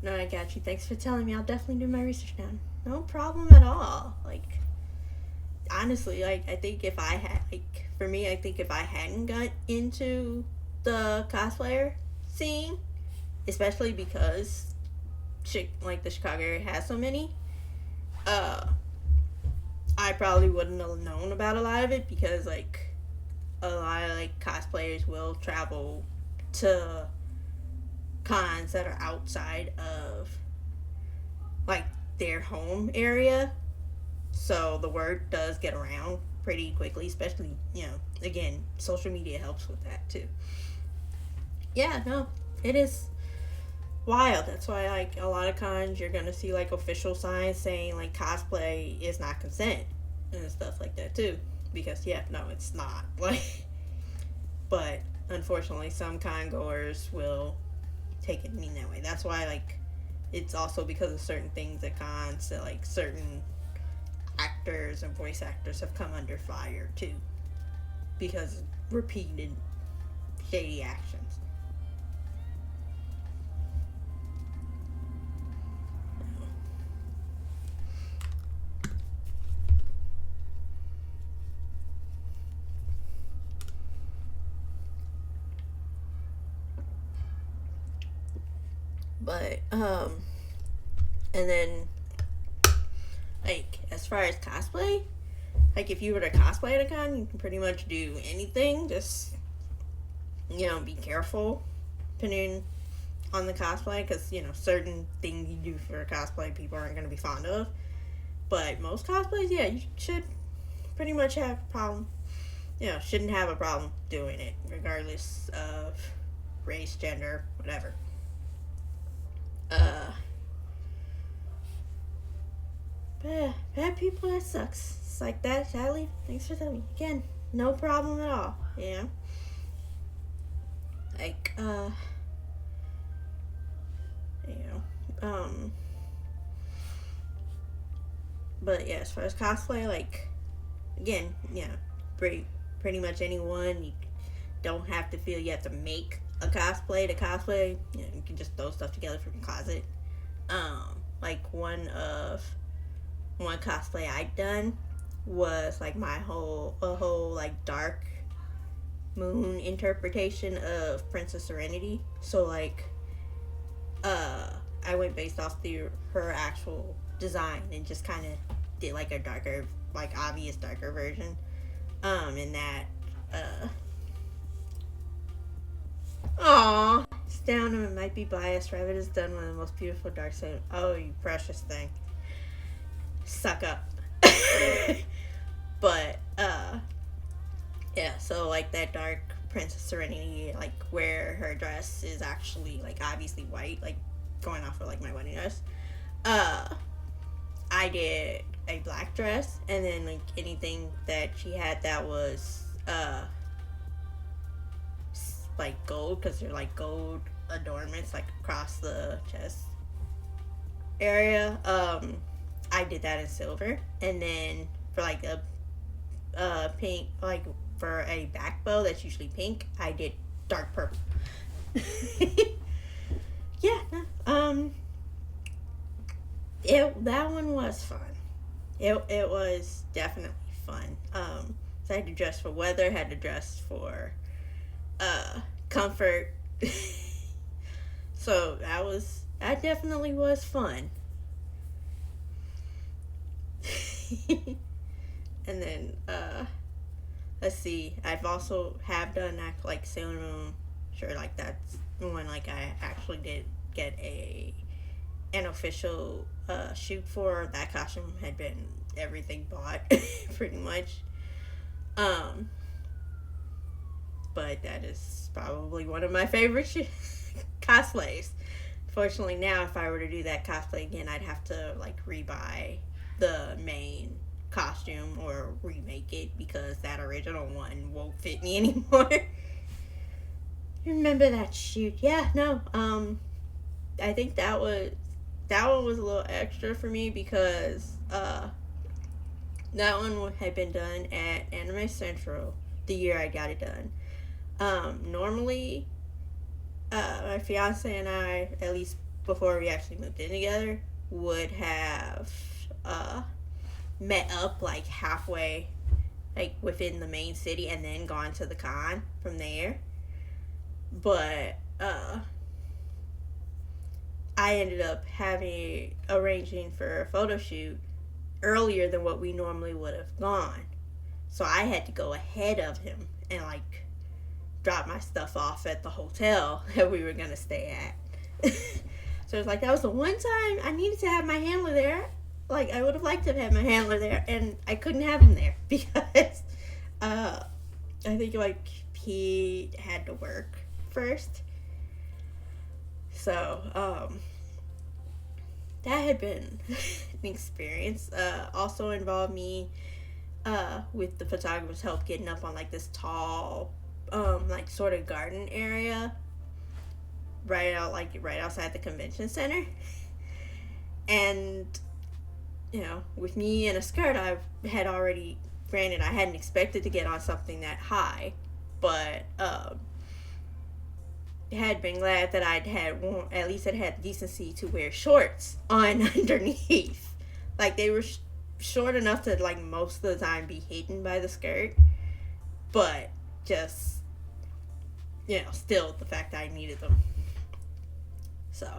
no, I got you. Thanks for telling me. I'll definitely do my research now. No problem at all. Like, honestly, like, I think if I had, like, for me, I think if I hadn't got into the cosplayer scene, especially because, like, the Chicago area has so many, I probably wouldn't have known about a lot of it, because, like, a lot of, like, cosplayers will travel to cons that are outside of, like, their home area. So the word does get around pretty quickly, especially, again, social media helps with that too. Yeah, no, it is wild. That's why, like, a lot of cons you're gonna see, like, official signs saying, like, cosplay is not consent and stuff like that too. Because, yeah, no, it's not. Like, but unfortunately, some con goers will take it mean that way. That's why, like, it's also because of certain things at cons that, like, certain actors and voice actors have come under fire too, because of repeated shady actions. But and then, like, as far as cosplay, like, if you were to cosplay at a con, you can pretty much do anything. Just, be careful depending on the cosplay, because, certain things you do for a cosplay people aren't going to be fond of. But most cosplays, yeah, you should pretty much have a problem. Shouldn't have a problem doing it, regardless of race, gender, whatever. But yeah, bad people, that sucks. It's like that, sadly. Thanks for telling me. Again, no problem at all. Like, but yeah, as far as cosplay, like, again, pretty much anyone. You don't have to feel you have to make a cosplay to cosplay. You can just throw stuff together from your closet. Like, one cosplay I'd done was, like, a whole like dark moon interpretation of Princess Serenity. So, like, I went based off her actual design and just kind of did, like, a darker, like, obvious darker version. In that, aww, it's down and it might be biased. Rabbit has done one of the most beautiful dark side. Oh, you precious thing. Suck up. But, yeah, so, like, that dark Princess Serenity, like, where her dress is actually, like, obviously white, like, going off of, like, my wedding dress. I did a black dress, and then, like, anything that she had that was, like, gold, because they're, like, gold adornments, like, across the chest area. I did that in silver, and then for, like, a pink, like, for a back bow that's usually pink, I did dark purple. Yeah, that one was fun. It was definitely fun. So I had to dress for weather, had to dress for comfort. So that definitely was fun. And then let's see, I've also have done that, like, Sailor Moon. Sure, like, that's when, like, I actually did get an official shoot for. That costume had been everything bought pretty much. But that is probably one of my favorite cosplays. Fortunately, now if I were to do that cosplay again, I'd have to, like, rebuy the main costume or remake it, because that original one won't fit me anymore. Remember that shoot? Yeah, no. I think that one was a little extra for me, because That one had been done at Anime Central the year I got it done. Normally, my fiance and I, at least before we actually moved in together, would have uh, met up like halfway, like within the main city, and then gone to the con from there. But I ended up having arranging for a photo shoot earlier than what we normally would have gone. So I had to go ahead of him and like drop my stuff off at the hotel that we were gonna stay at. So it's like that was the one time I needed to have my handler there. Like I would have liked to have had my handler there, and I couldn't have him there because I think like he had to work first. So that had been an experience. Also involved me with the photographer's help getting up on like this tall like sort of garden area right outside the convention center. And with me in a skirt, I had already, granted, I hadn't expected to get on something that high, but had been glad that I'd had at least I'd had decency to wear shorts on underneath. Like they were short enough to like most of the time be hidden by the skirt, but just still the fact that I needed them. So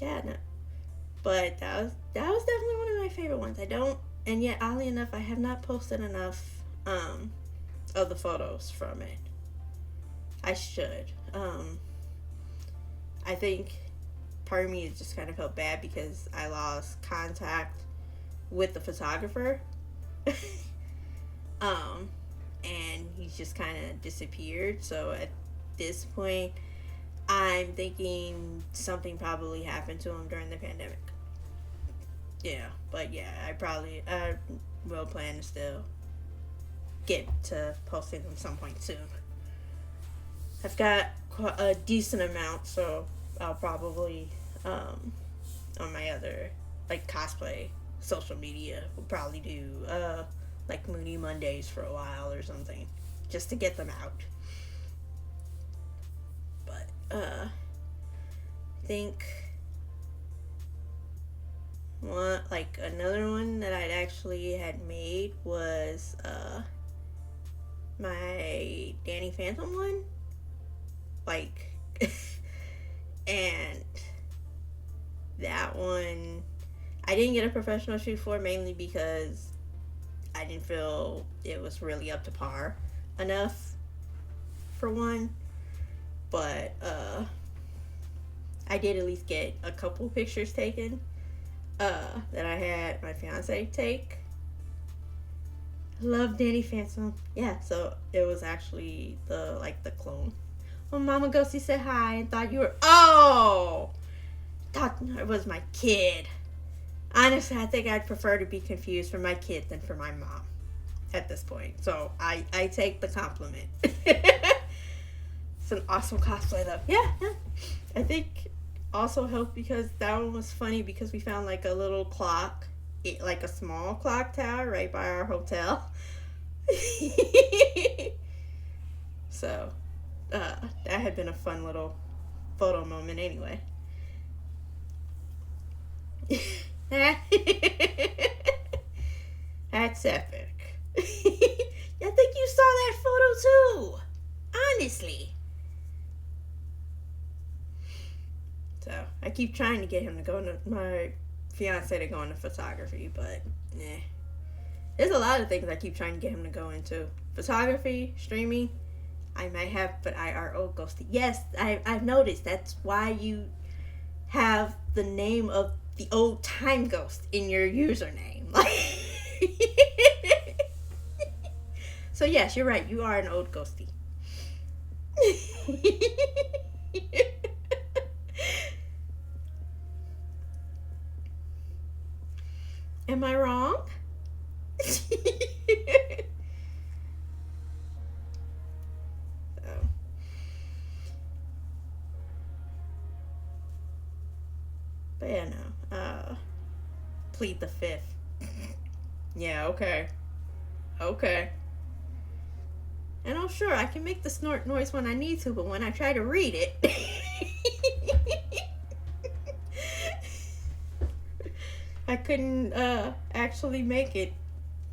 yeah, no, but that was definitely one of my favorite ones. I don't, and yet oddly enough, I have not posted enough of the photos from it. I should. I think part of me just kind of felt bad because I lost contact with the photographer. And he's just kind of disappeared. So at this point, I'm thinking something probably happened to him during the pandemic. Yeah, but yeah, I will plan to still get to posting them some point soon. I've got a decent amount, so I'll probably on my other like cosplay social media will probably do like Moody Mondays for a while or something, just to get them out. But I think another one that I'd actually had made was my Danny Phantom one. Like and that one I didn't get a professional shoot for, mainly because I didn't feel it was really up to par enough for one. But I did at least get a couple pictures taken that I had my fiance take. Love Danny Phantom. Yeah, so it was actually the clone. When Mama Ghosty said hi and thought you were, thought it was my kid. Honestly, I think I'd prefer to be confused for my kid than for my mom at this point. So I take the compliment. It's an awesome cosplay though. Yeah. I think also helped because that one was funny because we found like a little clock, like a small clock tower right by our hotel. So that had been a fun little photo moment anyway. That's epic. I think you saw that photo too. Honestly. So I keep trying to get him to go into my fiance to go into photography, but there's a lot of things I keep trying to get him to go into. Photography, streaming. I might have, but IRO ghosting. Yes, I've noticed. That's why you have the name of the old time ghost in your username. So yes, you're right. You are an old ghosty. Am I wrong? But yeah, no. Plead the fifth. Yeah, okay. Okay. And I'm sure I can make the snort noise when I need to, but when I try to read it, I couldn't actually make it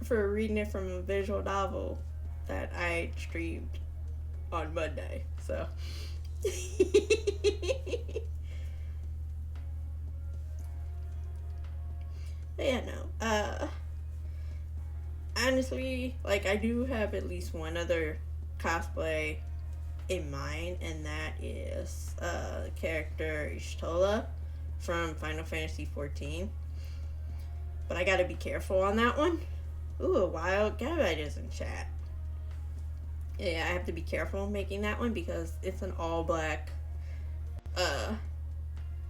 for reading it from a visual novel that I streamed on Monday. So. Yeah, no. Honestly, like, I do have at least one other cosplay in mind, and that is the character Ishtola from Final Fantasy 14. But I gotta be careful on that one. Ooh, a wild Gabite is in chat. Yeah, I have to be careful making that one because it's an all black uh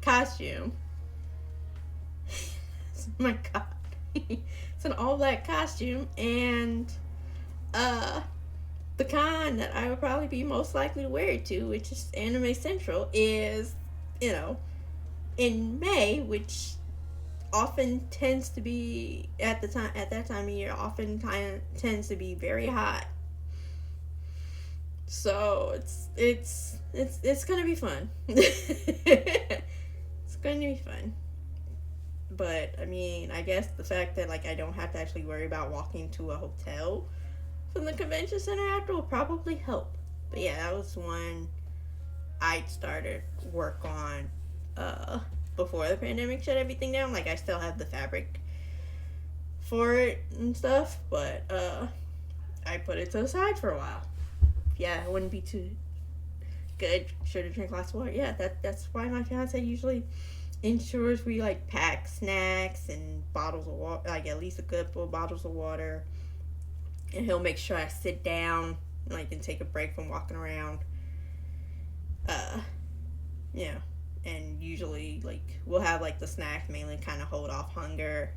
costume. My god. It's an all black costume, and uh the con that I would probably be most likely to wear it to, which is Anime Central, is, you know, in May, which often tends to be at that time of year often tends to be very hot. So it's gonna be fun. It's gonna be fun. But I mean, I guess the fact that like I don't have to actually worry about walking to a hotel from the convention center after will probably help. But yeah, that was one I started work on before the pandemic shut everything down. Like I still have the fabric for it and stuff, but I put it to the side for a while. Yeah, it wouldn't be too good. Should have drank lots of water. Yeah, that's why my fiance usually ensures we like pack snacks and bottles of water, like at least a couple of bottles of water, and he'll make sure I sit down, like, and take a break from walking around. Yeah, and usually like we'll have like the snacks mainly kind of hold off hunger,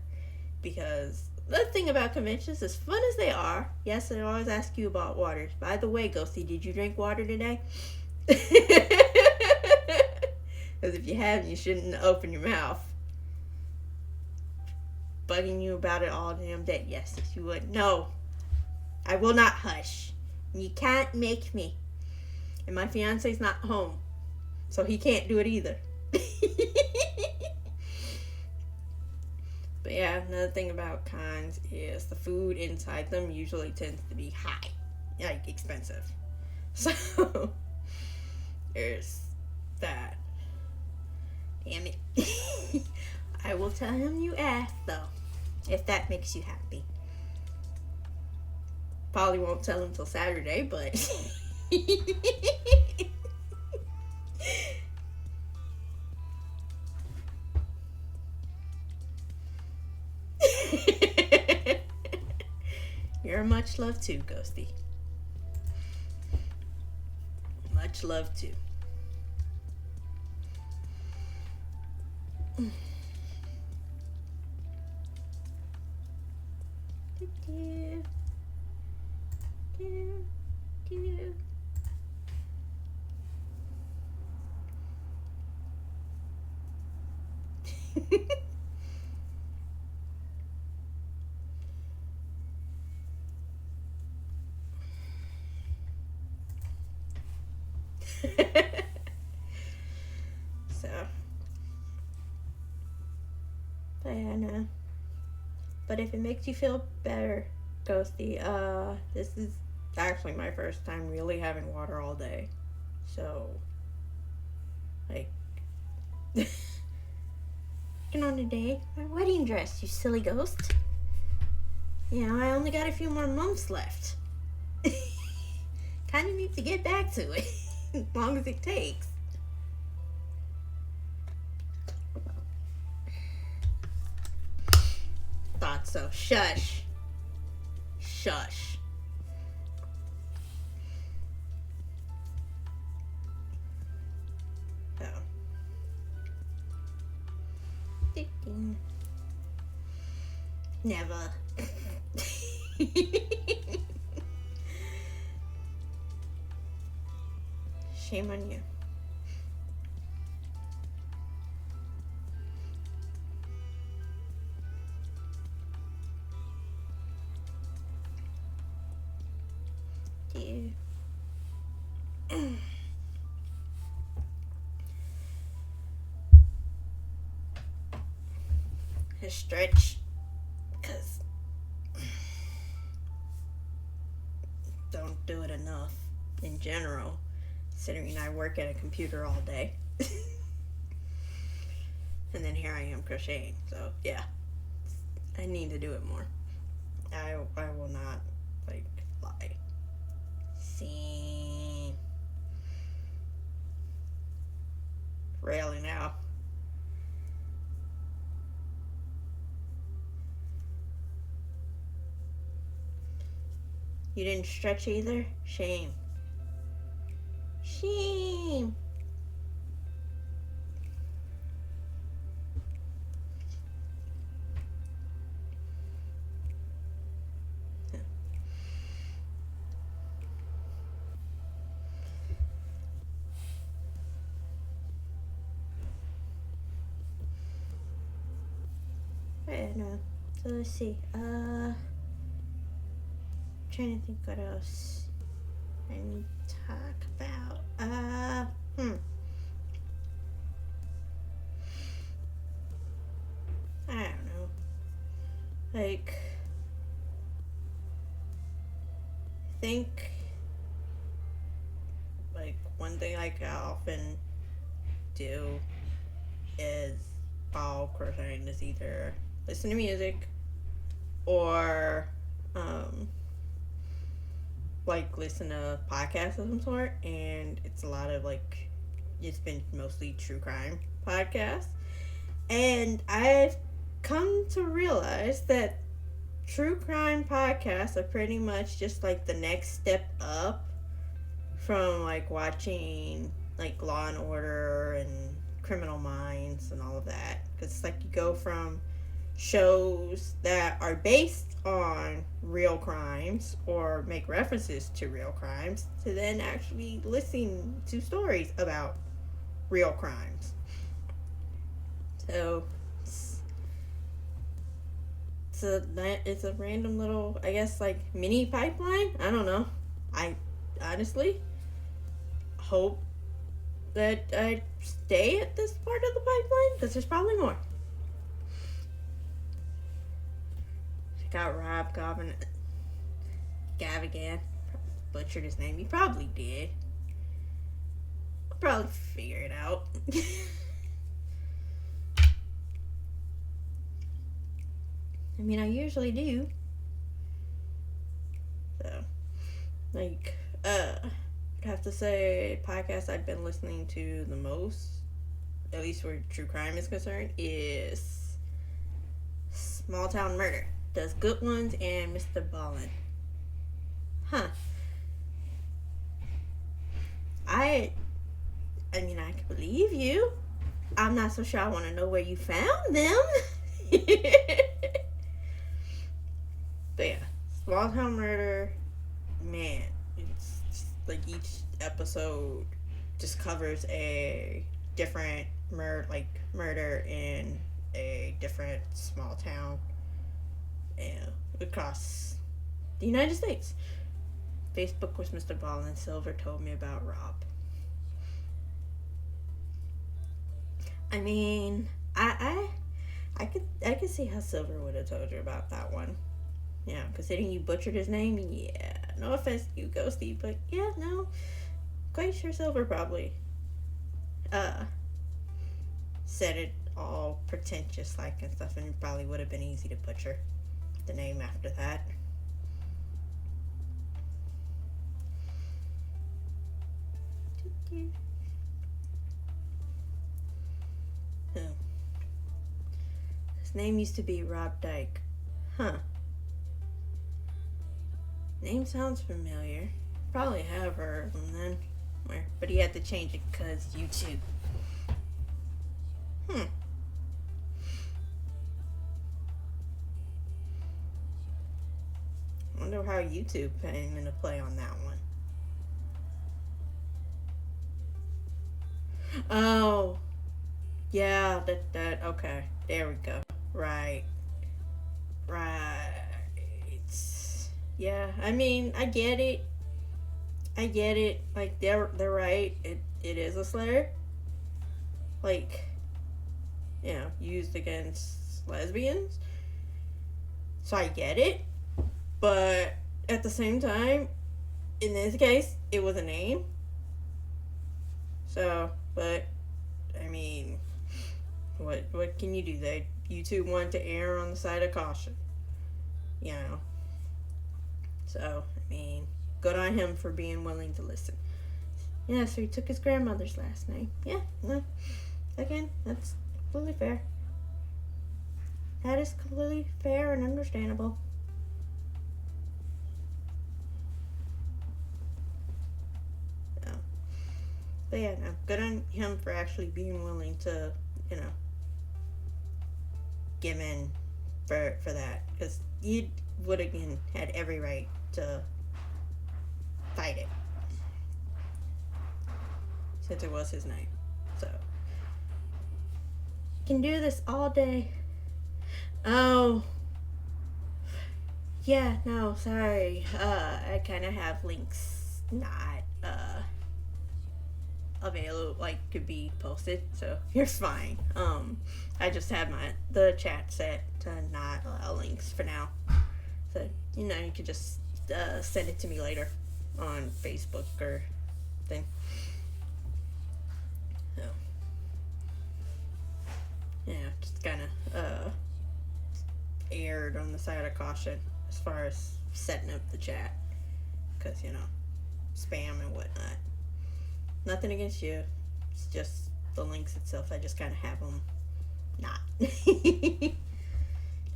because the thing about conventions, as fun as they are, yes, they always ask you about waters. By the way, Ghosty, did you drink water today? Because if you haven't, you shouldn't open your mouth. Bugging you about it all damn day. Yes, you would. No, I will not hush. You can't make me. And my fiance's not home, so he can't do it either. But yeah, another thing about cons is the food inside them usually tends to be high, like expensive. So there's that. Damn it. I will tell him you asked, though, if that makes you happy. Probably won't tell him till Saturday, but you're much love too, Ghosty. Much love too. So, but yeah, no. But if it makes you feel better, Ghosty, this is actually my first time really having water all day. So, like, on a day, my wedding dress, you silly ghost. You know, I only got a few more months left. Kind of need to get back to it, as long as it takes. Thought so. Shush. Shush. Oh. Never. Shame on you. Stretch, because don't do it enough in general, considering I work at a computer all day. And then here I am crocheting, so yeah, I need to do it more. I will not, like, lie. See, really now. You didn't stretch either? Shame. Shame. Right, no. So let's see. Trying to think what else I need to talk about. I don't know. Like, I think, like, one thing I can often do is, while crocheting, is either listen to music or like listen to podcasts of some sort, and it's a lot of, like, it's been mostly true crime podcasts, and I've come to realize that true crime podcasts are pretty much just like the next step up from, like, watching, like, Law and Order and Criminal Minds and all of that, because it's like you go from shows that are based on real crimes or make references to real crimes to then actually listening to stories about real crimes. So it's a random little, I guess, like, mini pipeline. I don't know. I honestly hope that I stay at this part of the pipeline, because there's probably more. Check out Rob Gavigan. Butchered his name. He probably did. I'll probably figure it out. I mean, I usually do. So, like, I'd have to say, podcast I've been listening to the most, at least where true crime is concerned, is Small Town Murder. Does good ones, and Mr. Ballin. Huh. I mean, I can believe you. I'm not so sure I want to know where you found them. But yeah, Small Town Murder, man, it's just, like, each episode just covers a different murder in a different small town, across the United States. Facebook was Mr. Ball, and Silver told me about Rob. I mean, I could see how Silver would have told you about that one. Yeah, considering you butchered his name, yeah. No offense to you, Ghosty, but yeah, no. Quite sure Silver probably said it all pretentious like and stuff, and it probably would have been easy to butcher the name after that. Oh. His name used to be Rob Dyke. Huh. Name sounds familiar. Probably have heard of him then. But he had to change it because YouTube. I wonder how YouTube came into play on that one. Oh. Yeah, that okay. There we go. Right. Yeah, I mean, I get it. I get it. Like they're right. It is a slur. Like, used against lesbians. So I get it. But at the same time, in this case, it was a name. So, but I mean, what can you do? They you two want to err on the side of caution, you know. So I mean, good on him for being willing to listen. Yeah, so he took his grandmother's last name. Yeah, no, again, that's completely fair. That is completely fair and understandable. So, but yeah, no, good on him for actually being willing to, you know, give in for that, because you would again had every right to fight it since it was his name. So can do this all day. Oh, yeah, no, sorry. I kind of have links not available, like could be posted, so you're fine. I just have the chat set to not allow links for now, so you could just send it to me later on Facebook or thing. So yeah, just kind of aired on the side of caution as far as setting up the chat, because spam and whatnot. Nothing against you. It's just the links itself. I just kind of have them not.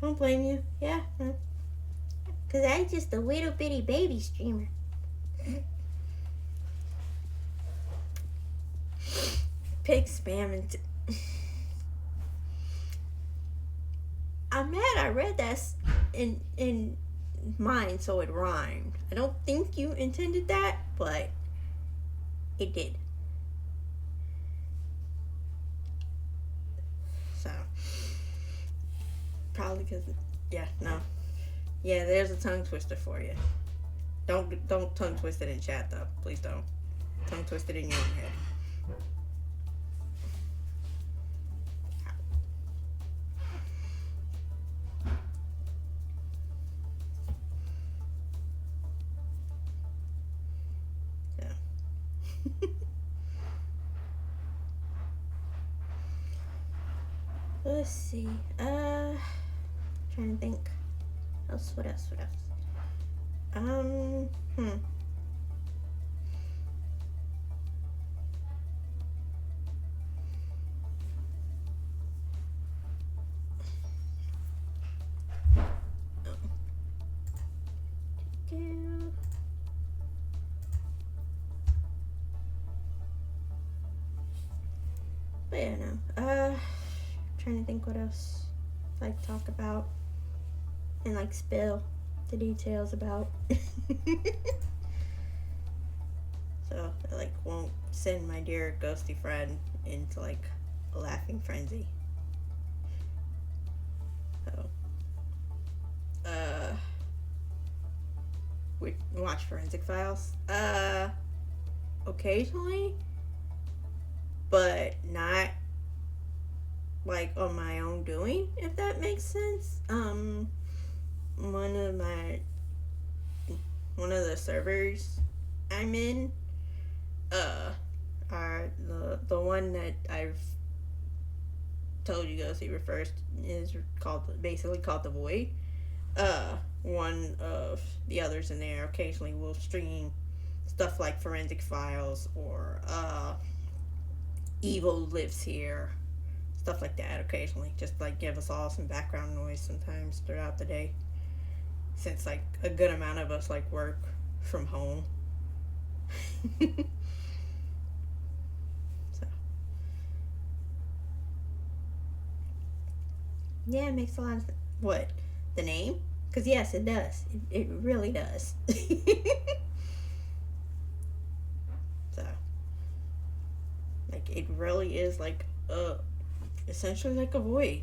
Don't blame you. Yeah. Because I'm just a little bitty baby streamer. Pig spamming. I'm mad I read that in mine so it rhymed. I don't think you intended that, but it did. So probably because there's a tongue twister for you. Don't tongue twist it in chat though. Please don't. Tongue twist it in your own head. Let's see. Trying to think. What else? Um. Hmm. But yeah, no. Trying to think what else I'd talk about and spill the details about. So I won't send my dear ghosty friend into a laughing frenzy. So we watch Forensic Files. Occasionally, but not on my own doing, if that makes sense. One of the servers I'm in are the one that I've told you guys he refers to is basically called the Void. One of the others in there occasionally will stream stuff like Forensic Files or Evil Lives Here, stuff like that occasionally, just give us all some background noise sometimes throughout the day, since a good amount of us work from home. So yeah, it makes a lot of sense. What, the name? Because yes, it does. It really does. So it really is essentially a void,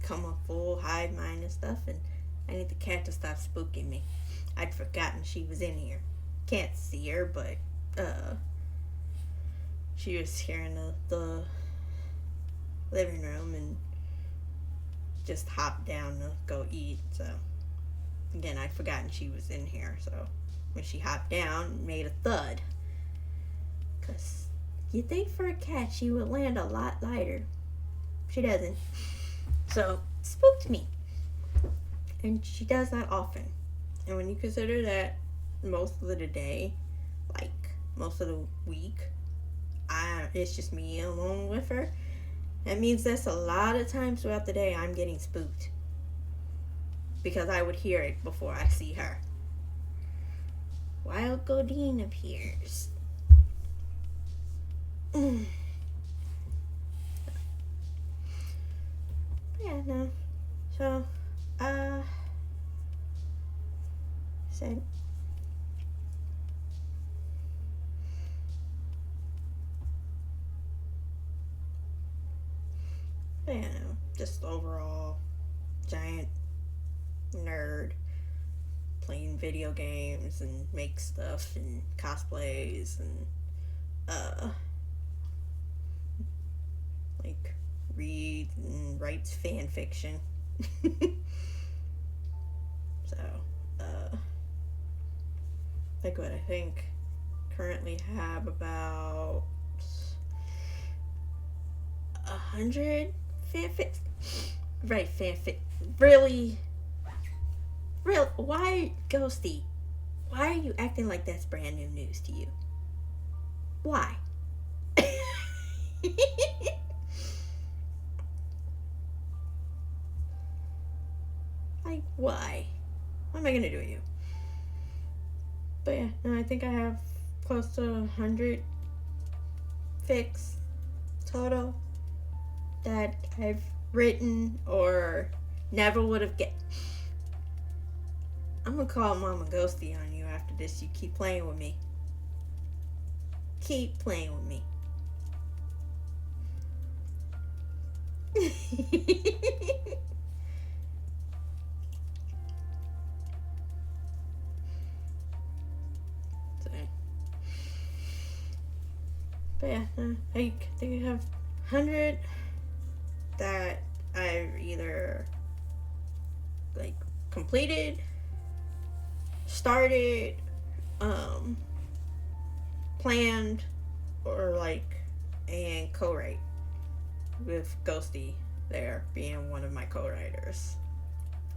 come a full hive mind and stuff. And I need the cat to stop spooking me. I'd forgotten she was in here. can't see her, but she was here in the living room and just hopped down to go eat. So again, I'd forgotten she was in here. So when she hopped down, it made a thud. Cause you'd think for a cat she would land a lot lighter. She doesn't. So spooked me. And she does that often. And when you consider that most of the day, like most of the week, it's just me alone with her, that means that's a lot of times throughout the day I'm getting spooked. Because I would hear it before I see her. Wild Godine appears. Yeah, no. So, so yeah, no. Just overall giant nerd, playing video games and make stuff and cosplays and like reads and writes fan fiction. So like what I think currently have about 100 fanfics. Right, fanfic. Really, why, Ghosty? Why are you acting like that's brand new news to you? Why? Like, why? What am I gonna do with you? But yeah, no, I think I have close to 100 fics total that I've written or never would have get. I'm gonna call Mama Ghosty on you after this. You keep playing with me. Keep playing with me. So, but yeah, I think I have 100 that I've either like completed, started, planned, or like and co-write with Ghosty there being one of my co-writers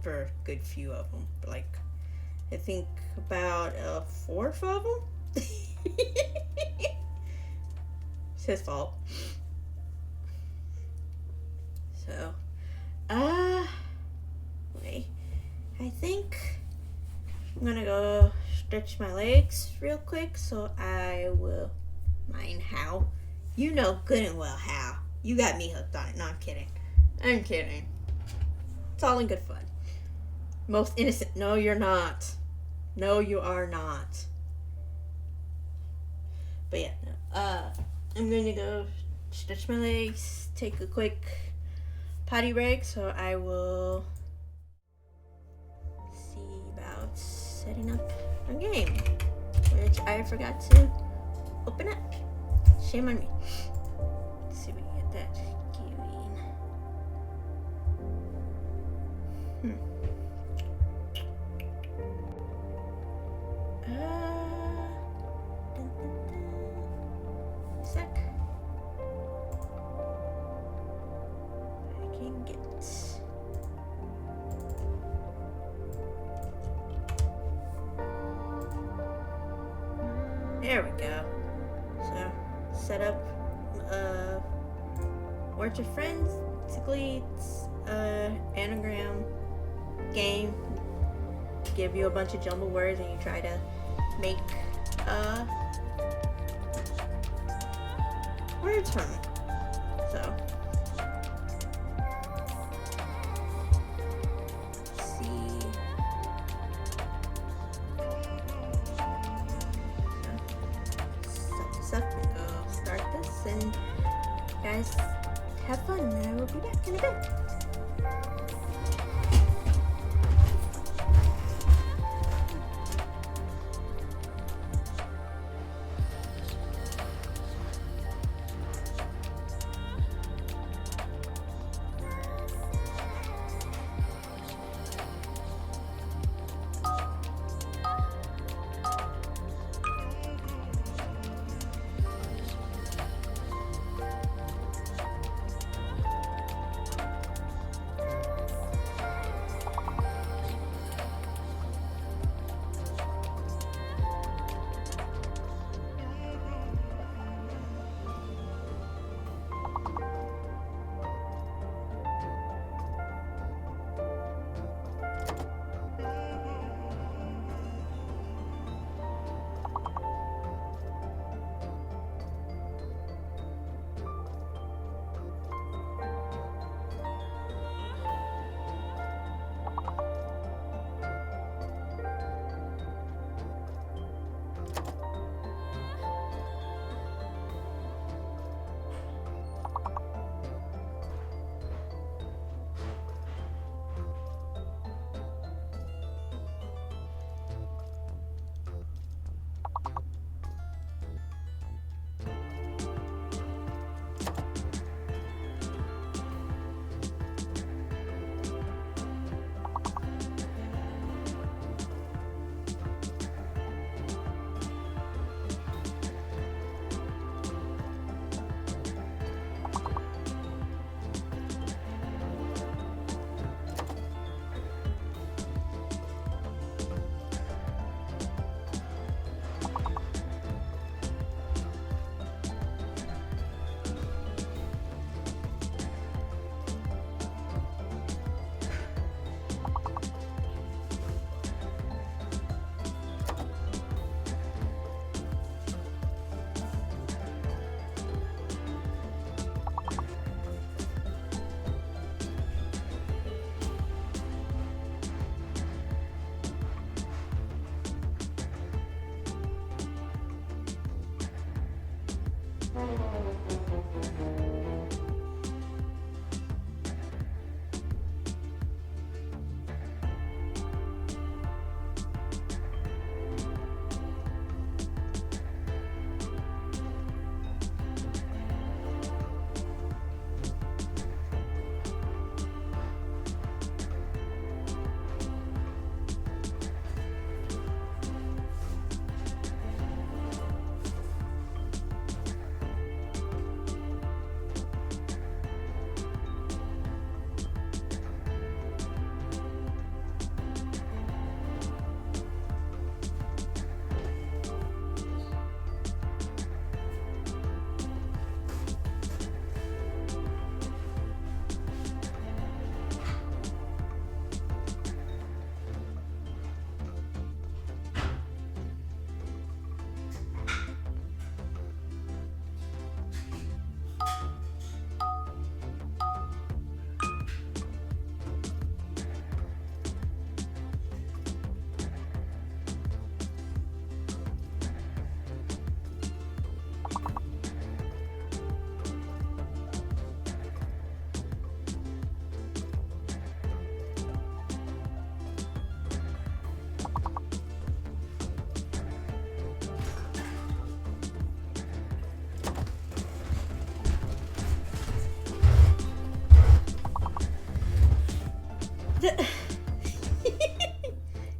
for a good few of them. Like I think about a fourth of them. It's his fault. So, wait. I think I'm gonna go stretch my legs real quick, so I will mind how. You know good and well how. You got me hooked on it. No, I'm kidding. I'm kidding. It's all in good fun. Most innocent. No, you're not. No, you are not. But yeah, no. I'm gonna go stretch my legs, take a quick potty break, so I will see about setting up a game, which I forgot to open up. Shame on me. Let's see if we can get that going. Sec. I can get. There we go. So, set up Words with Friends. Basically, it's anagram game. Give you a bunch of jumbled words and you try to make words from it. So, let's see. Set this up and go start this, and guys, have fun. I will be back in a bit.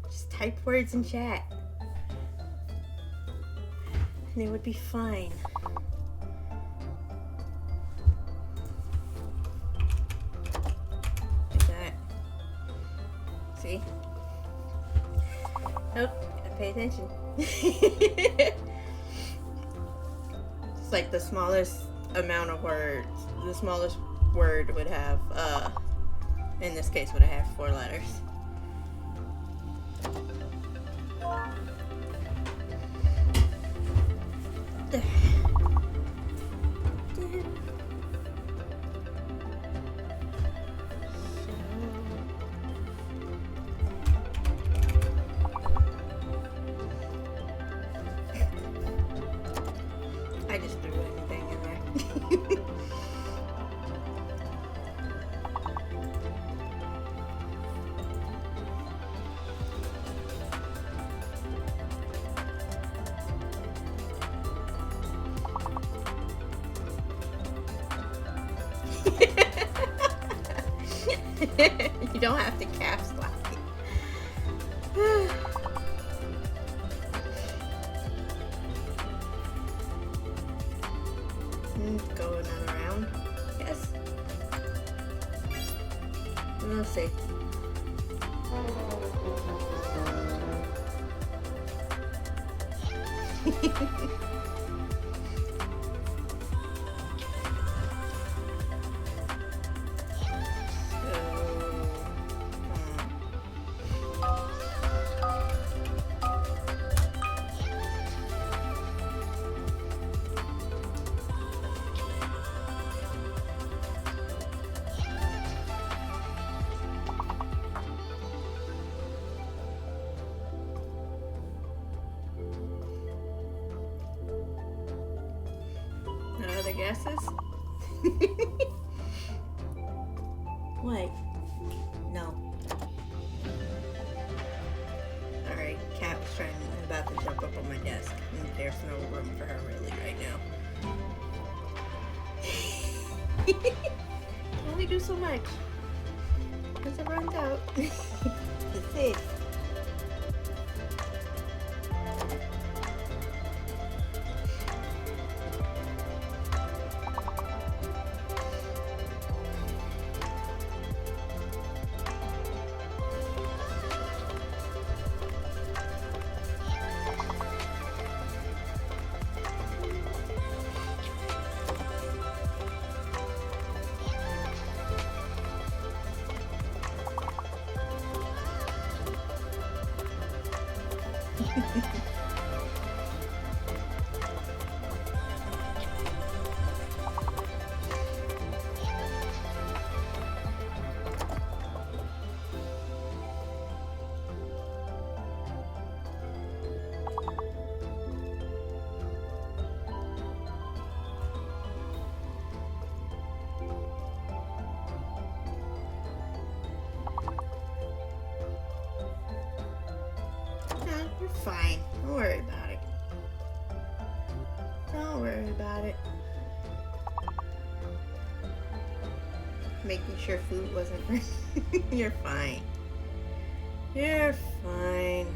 Just type words in chat. And it would be fine. Like that. See? Nope, gotta pay attention. It's like the smallest amount of words. The smallest word would have, in this case, would have 4 letters. I just threw anything in there. You don't have to caps lock it. Going on around. Yes. We'll see. No other guesses? What? No. Alright, Cat was about to jump up on my desk, and there's no room for her really right now. Only do so much. Because it runs out. That's it. fine. Don't worry about it. Don't worry about it. Making sure food wasn't ready. You're fine. You're fine.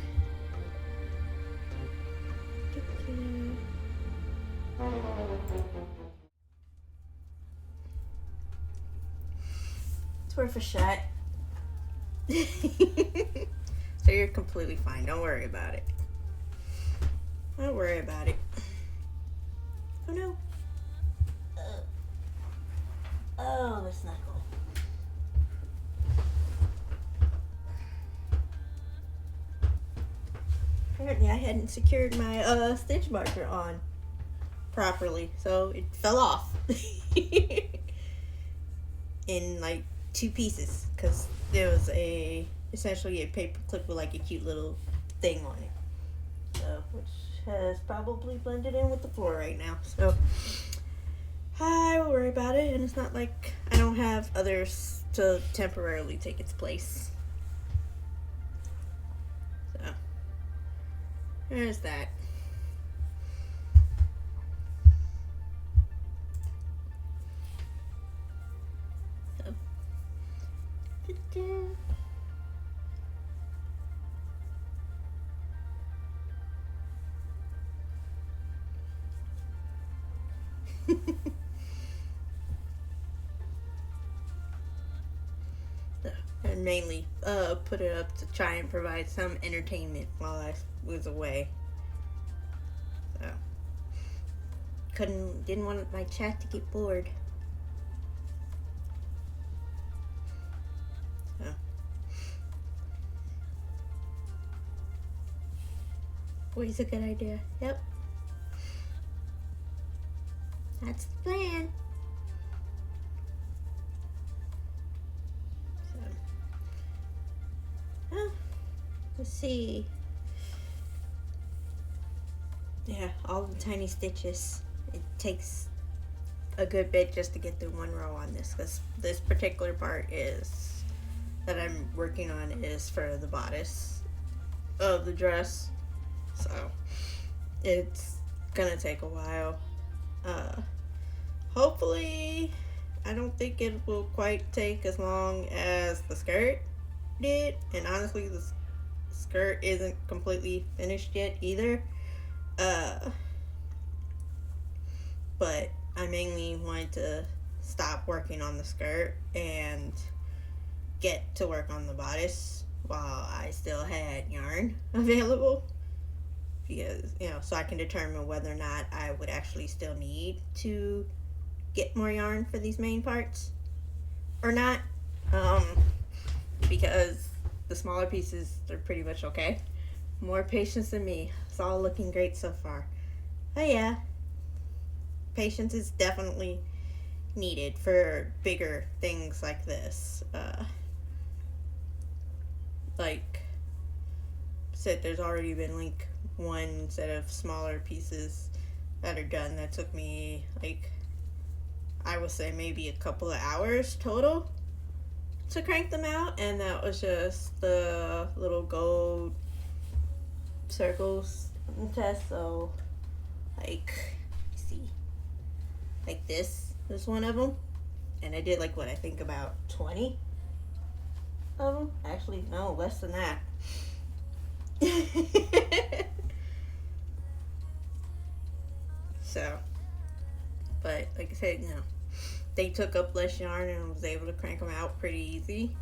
It's worth a shot. So you're completely fine. Don't worry about it. Don't worry about it. Oh no. Oh, the snuckle. Apparently I hadn't secured my stitch marker on properly, so it fell off in like 2 pieces because there was essentially a paper clip with like a cute little thing on it, so which has probably blended in with the floor right now. So I will worry about it, and it's not like I don't have others to temporarily take its place. So there's that. And mainly put it up to try and provide some entertainment while I was away. So didn't want my chat to get bored. So always a good idea. Yep. That's the plan. So, oh, let's see. Yeah, all the tiny stitches. It takes a good bit just to get through one row on this, because this particular part that I'm working on is for the bodice of the dress. So it's gonna take a while. Hopefully, I don't think it will quite take as long as the skirt did. And honestly, the skirt isn't completely finished yet either. But I mainly wanted to stop working on the skirt and get to work on the bodice while I still had yarn available. Because, so I can determine whether or not I would actually still need to get more yarn for these main parts or not. Because the smaller pieces are pretty much okay. More patience than me. It's all looking great so far. But yeah, patience is definitely needed for bigger things like this. Like I said, there's already been like one set of smaller pieces that are done that took me like, I would say maybe a couple of hours total to crank them out, and that was just the little gold circles test. So like, see, like this is one of them, and I did like what I think about 20 of them. Actually, no, less than that. So, but like I said, they took up less yarn and I was able to crank them out pretty easy.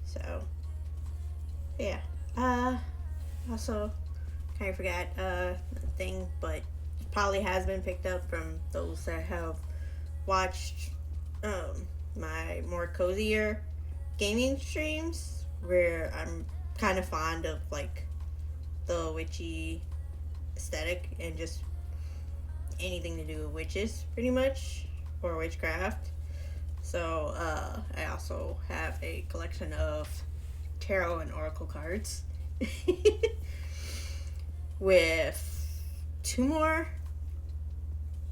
So yeah. Also kind of forgot a thing, but it probably has been picked up from those that have watched my more cozier gaming streams, where I'm kind of fond of like the witchy aesthetic and just anything to do with witches pretty much, or witchcraft. So I also have a collection of tarot and oracle cards with 2 more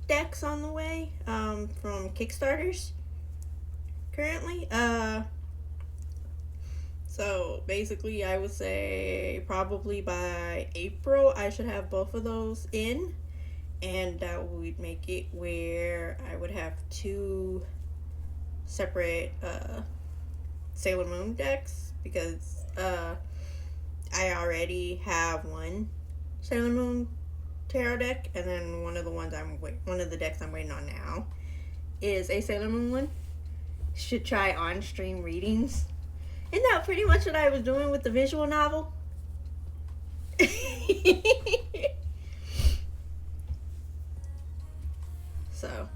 decks on the way from Kickstarters currently. So basically, I would say probably by April, I should have both of those in. And that would make it where I would have two separate Sailor Moon decks because I already have one Sailor Moon tarot deck, and then one of the decks I'm waiting on now is a Sailor Moon one. Should try on stream readings. Isn't that pretty much what I was doing with the visual novel? So,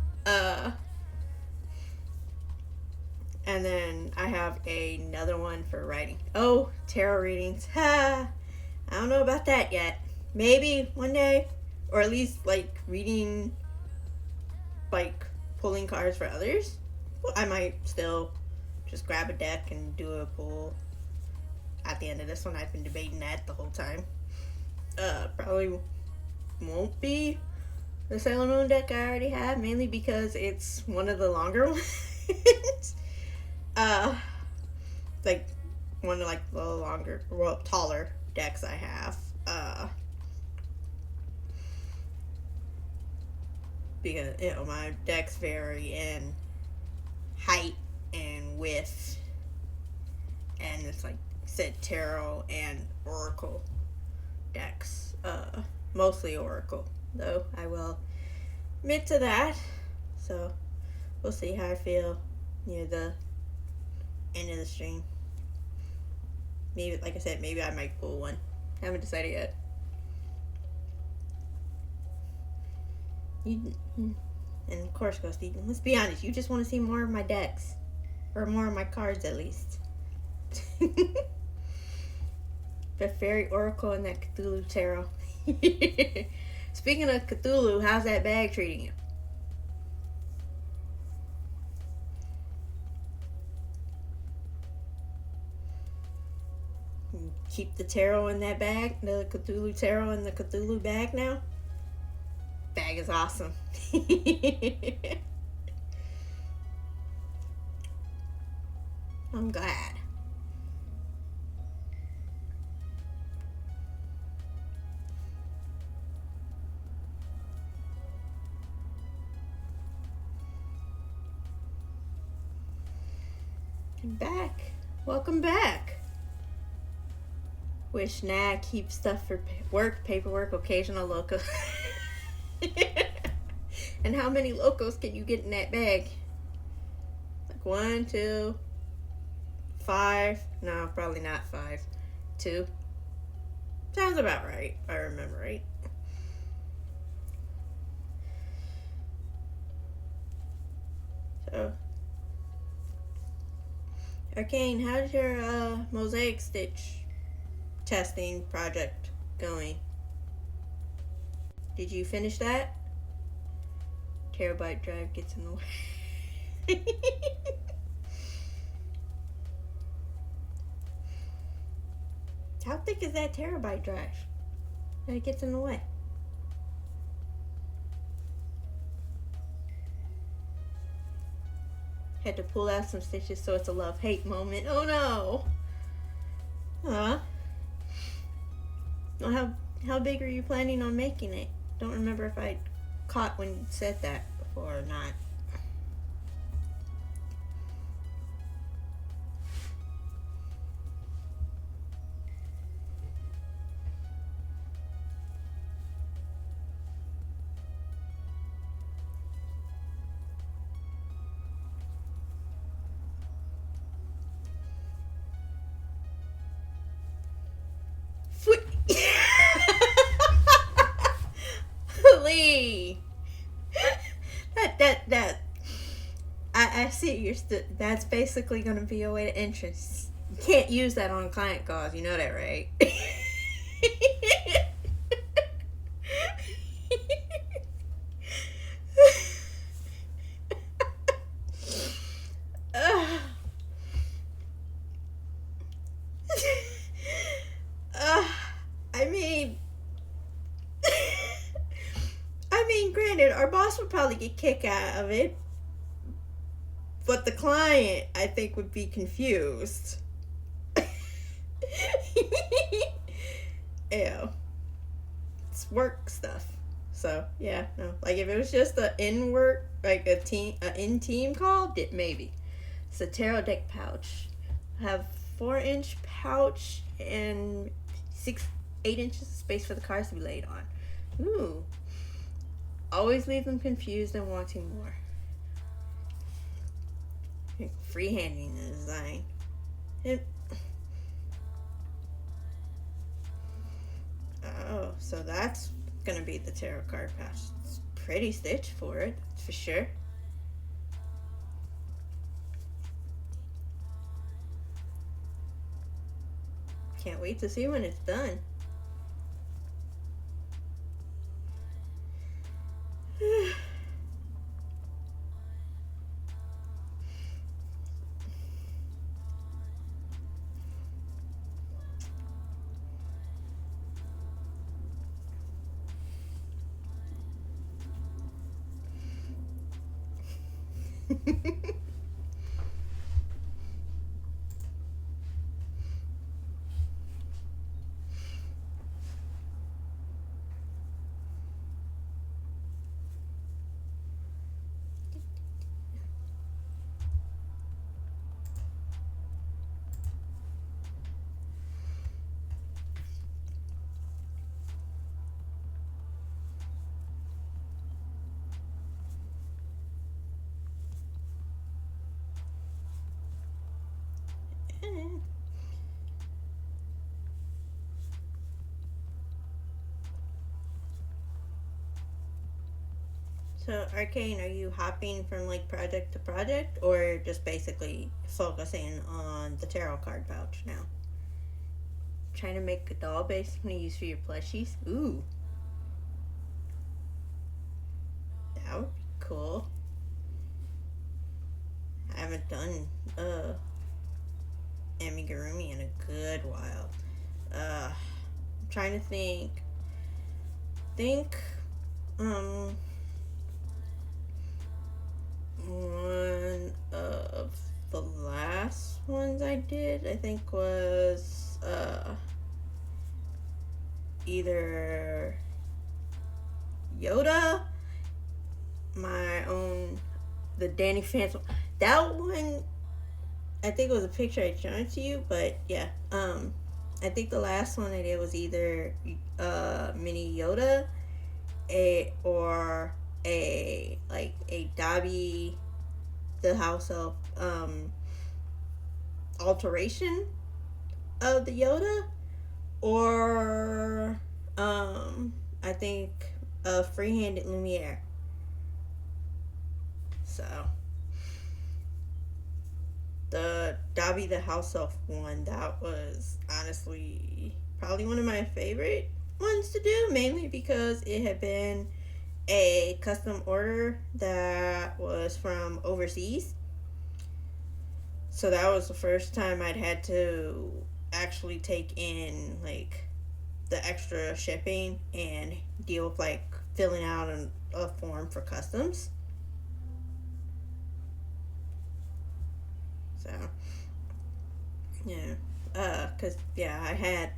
and then I have another one for writing. Oh, tarot readings. Ha! I don't know about that yet. Maybe one day, or at least like reading, like pulling cards for others. Well, I might still just grab a deck and do a pull at the end of this one. I've been debating that the whole time. Probably won't be the Sailor Moon deck I already have, mainly because it's one of the longer ones. Like one of like the longer, well, taller decks I have. Because my decks vary in height and width, and it's like said tarot and oracle decks. Mostly oracle, though I will admit to that. So we'll see how I feel near the end of the stream. Maybe, like I said, maybe I might pull one. Haven't decided yet. And of course, Ghosty, let's be honest, you just want to see more of my decks. Or more of my cards, at least. The Fairy Oracle and that Cthulhu Tarot. Speaking of Cthulhu, how's that bag treating you? Keep the tarot in that bag, the Cthulhu Tarot in the Cthulhu bag now? Bag is awesome. I'm glad. I'm back. Welcome back. Wish Nag keeps stuff for work, paperwork, occasional loco. And how many locos can you get in that bag? Like 1, 2, 5. No, probably not 5. 2. Sounds about right, if I remember right. So, Arcane, how's your mosaic stitch testing project going? Did you finish that? Terabyte drive gets in the way. How thick is that terabyte drive? That it gets in the way. Had to pull out some stitches, so it's a love-hate moment. Oh no! Huh? Well, how big are you planning on making it? Don't remember if I caught when you said that before or not. Lee, that I see you're that's basically gonna be a way to entrance. You can't use that on client calls, you know that, right? Granted, our boss would probably get kick out of it, but the client, I think, would be confused. Ew. It's work stuff. So yeah, no. Like if it was just a in work, like a in team call, maybe. It's a tarot deck pouch. I have 4-inch pouch and 8 inches of space for the cards to be laid on. Ooh. Always leave them confused and wanting more. Freehanding the design. Oh, so that's gonna be the tarot card pouch. It's pretty stitch for it, for sure. Can't wait to see when it's done. So, Arcane, are you hopping from like project to project or just basically focusing on the tarot card pouch now? Trying to make a doll basically use for your plushies? Ooh. That would be cool. I haven't done amigurumi in a good while. I'm trying to think. One of the last ones I did, I think, was either Yoda, my own, the Danny Phantom. That one, I think it was a picture I showed to you, but yeah, I think the last one I did was either mini Yoda, or a Dobby the House of alteration of the Yoda, or I think a free-handed Lumiere. So the Dobby the House Elf one, that was honestly probably one of my favorite ones to do, mainly because it had been a custom order that was from overseas. So that was the first time I'd had to actually take in like the extra shipping and deal with like filling out a form for customs. So yeah, cause yeah, I had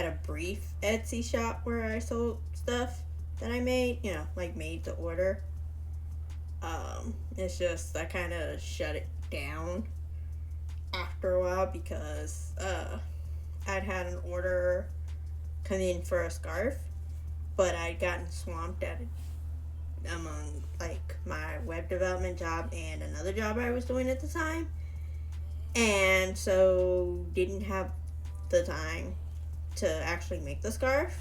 a brief Etsy shop where I sold stuff that I made, like made to order. It's just I kind of shut it down after a while because I'd had an order come in for a scarf, but I'd gotten swamped among like my web development job and another job I was doing at the time, and so didn't have the time to actually make the scarf.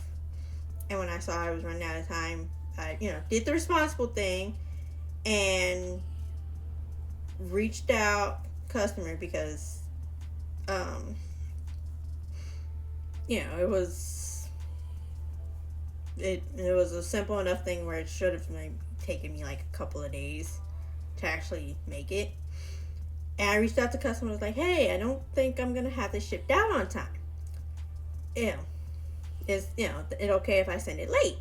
And when I saw I was running out of time, I, did the responsible thing and reached out customer because, it was a simple enough thing where it should have taken me like a couple of days to actually make it. And I reached out to customer, was like, hey, I don't think I'm gonna have this shipped out on time. Is it okay if I send it late?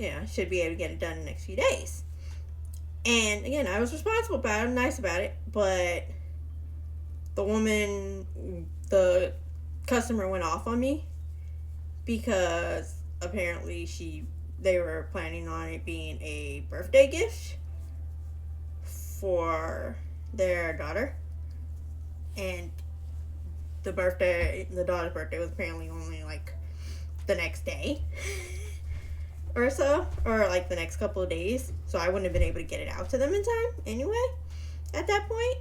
I should be able to get it done in the next few days. And again, I was responsible about it, I'm nice about it, but the customer went off on me because apparently they were planning on it being a birthday gift for their daughter, and the daughter's birthday was apparently only like the next day or so, or like the next couple of days, so I wouldn't have been able to get it out to them in time anyway at that point.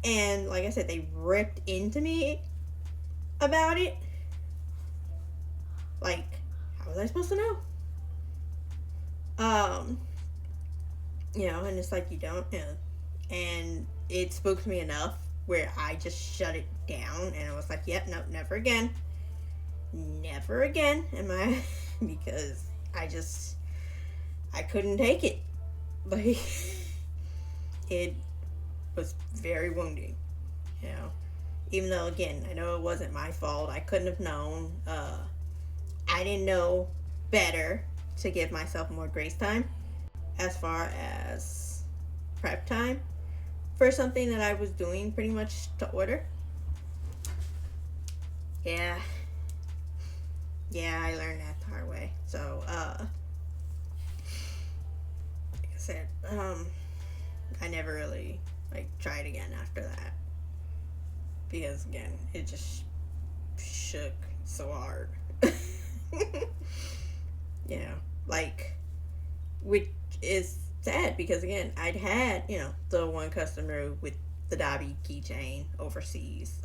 And like I said, they ripped into me about it. Like, how was I supposed to know? And it's like, you don't, and it spooked me enough where I just shut it down, and I was like, yep, no, never again. Never again am I, because I couldn't take it. Like, it was very wounding, even though, again, I know it wasn't my fault. I couldn't have known. I didn't know better to give myself more grace time as far as prep time for something that I was doing pretty much to order. Yeah, I learned that the hard way. So, like I said, I never really tried again after that, because again, it just shook so hard. Which is sad, because again, I'd had the one customer with the Dobby keychain overseas.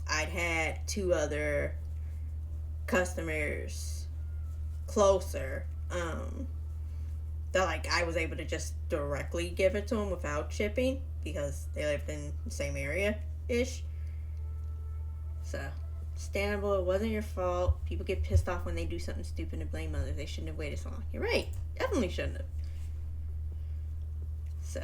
I'd had two other customers closer, that I was able to just directly give it to them without shipping, because they lived in the same area ish. So, understandable. It wasn't your fault. People get pissed off when they do something stupid and blame others. They shouldn't have waited so long. You're right. Definitely shouldn't have. So,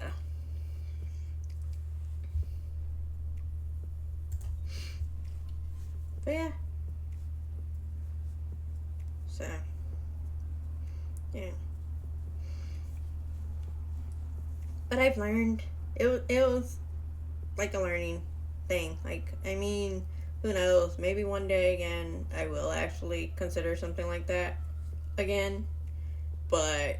but yeah. So, yeah. But I've learned. It was like a learning thing. Who knows? Maybe one day again I will actually consider something like that again. But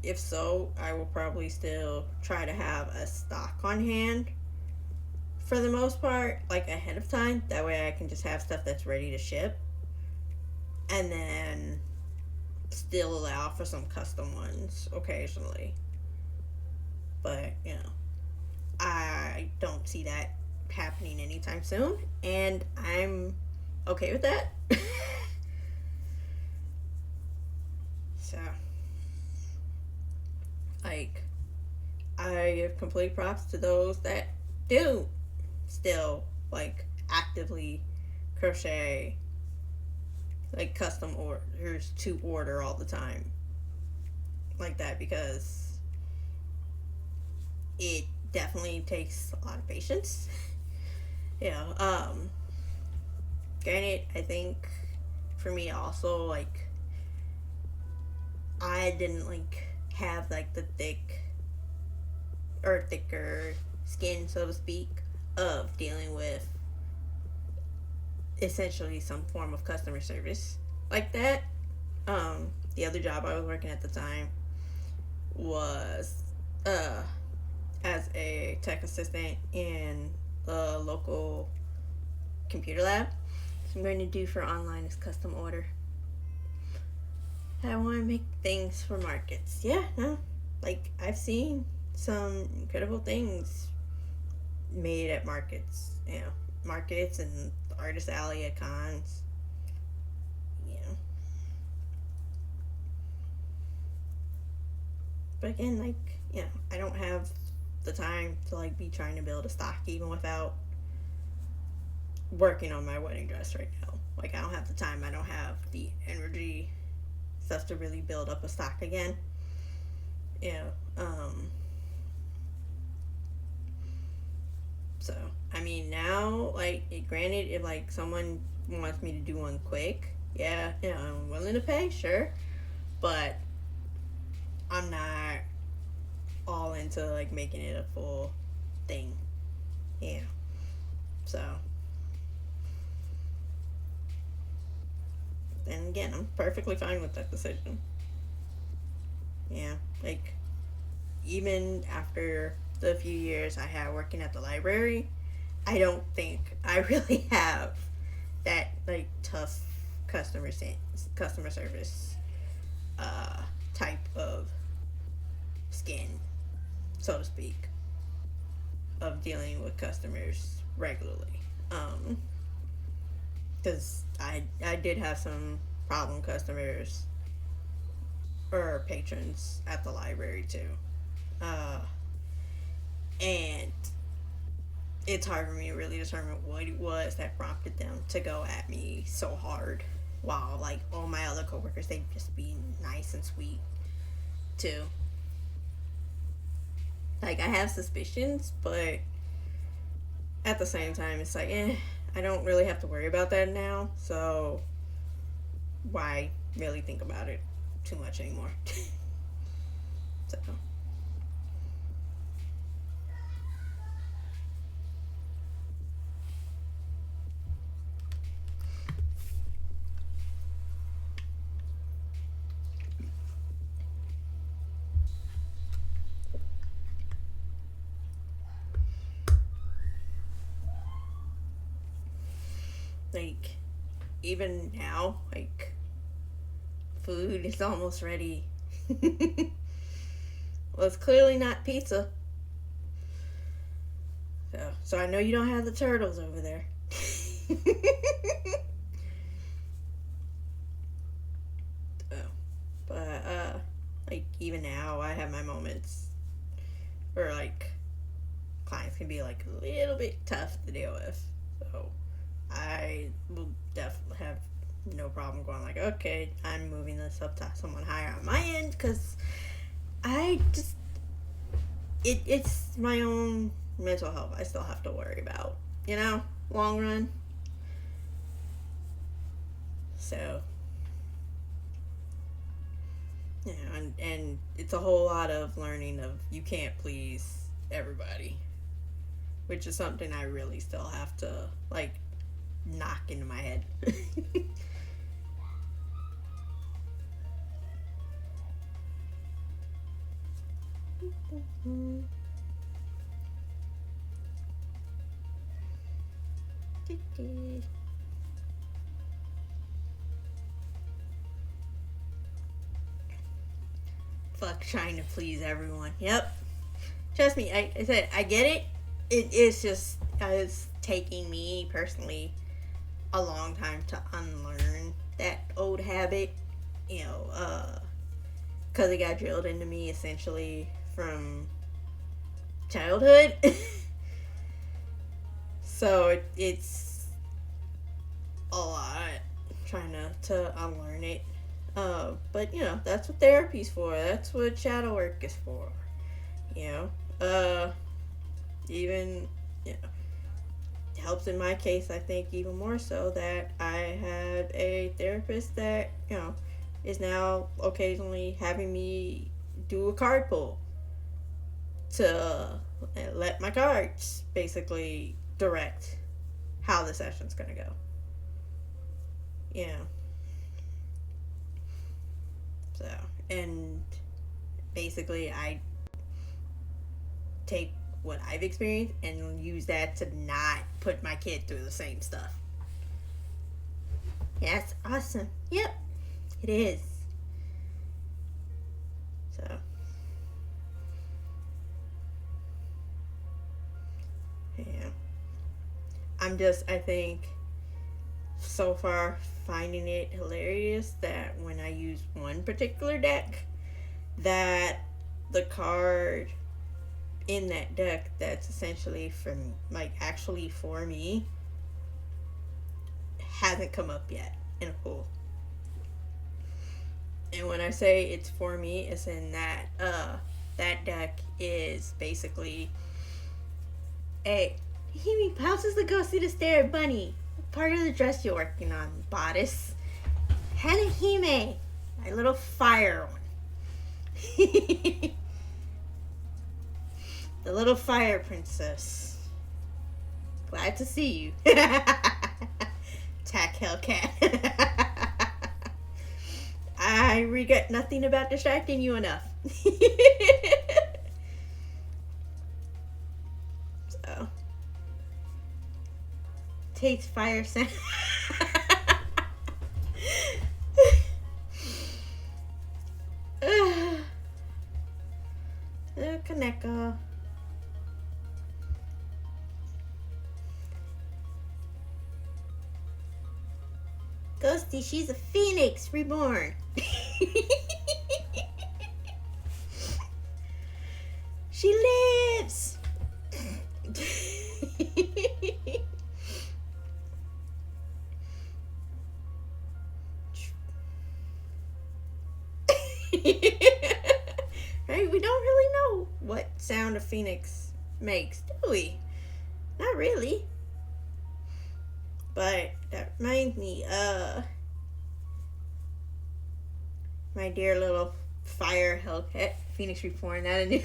if so, I will probably still try to have a stock on hand for the most part, ahead of time. That way I can just have stuff that's ready to ship, and then still allow for some custom ones occasionally. But I don't see that happening anytime soon, and I'm okay with that. So, I give complete props to those that do still actively crochet custom orders to order all the time like that, because it definitely takes a lot of patience. Granted, I think for me also, I didn't have the thicker skin, so to speak, of dealing with essentially some form of customer service like that. The other job I was working at the time was as a tech assistant in the local computer lab. So I'm going to do for online is custom order. I want to make things for markets. Yeah, no. I've seen some incredible things made at markets. Markets and artist alley at cons. But again, I don't have the time to be trying to build a stock even without working on my wedding dress right now. I don't have the time. I don't have the energy stuff to really build up a stock again. So now, granted, if someone wants me to do one quick, yeah, I'm willing to pay, sure, but I'm not all into making it a full thing. Yeah. So, and again, I'm perfectly fine with that decision. Yeah, like, even after the few years I had working at the library, I don't think I really have that, like, tough customer service uh, type of skin, so to speak, of dealing with customers regularly. Because I did have some problem customers or patrons at the library too. Uh, and it's hard for me to really determine what it was that prompted them to go at me so hard, while like all my other coworkers, they just be nice and sweet too. Like, I have suspicions, but at the same time it's like, I don't really have to worry about that now, so why really think about it too much anymore? So, like, even now, like, food is almost ready. Well, it's clearly not pizza. So I know you don't have the turtles over there. So, but like, even now, I have my moments where, like, clients can be like a little bit tough to deal with. So I will definitely have no problem going like, okay, I'm moving this up to someone higher on my end, because I just, it's my own mental health I still have to worry about, long run. So, and it's a whole lot of learning of you can't please everybody, which is something I really still have to, like, knock into my head. Fuck trying to please everyone. Yep. Trust me, I said, I get it. It is just, it's taking me personally a long time to unlearn that old habit, because it got drilled into me essentially from childhood. So it's a lot trying to unlearn it. But that's what therapy's for. That's what shadow work is for. You even it helps in my case. I think even more so that I have a therapist that is now occasionally having me do a card pull to let my cards basically direct how the session's gonna go. Yeah. So, and basically, I take what I've experienced and use that to not put my kid through the same stuff. Yeah, that's awesome. Yep, it is. So, yeah. I think, so far, finding it hilarious that when I use one particular deck, that the card in that deck that's essentially from, like, actually for me hasn't come up yet in a pool. And when I say it's for me, it's in that that deck is basically, hey, Himi, how does the go see the stare at Bunny? What part of the dress you're working on, bodice? Hanahime, my little fire one. The little fire princess. Glad to see you. Tack Hellcat. I regret nothing about distracting you enough. So. Takes fire sound. Kaneko. Ghosty, she's a phoenix reborn. She lives. Right? We don't really know what sound a phoenix makes, do we? Not really. But that reminds me, my dear little fire Hellcat Phoenix Reborn, not a new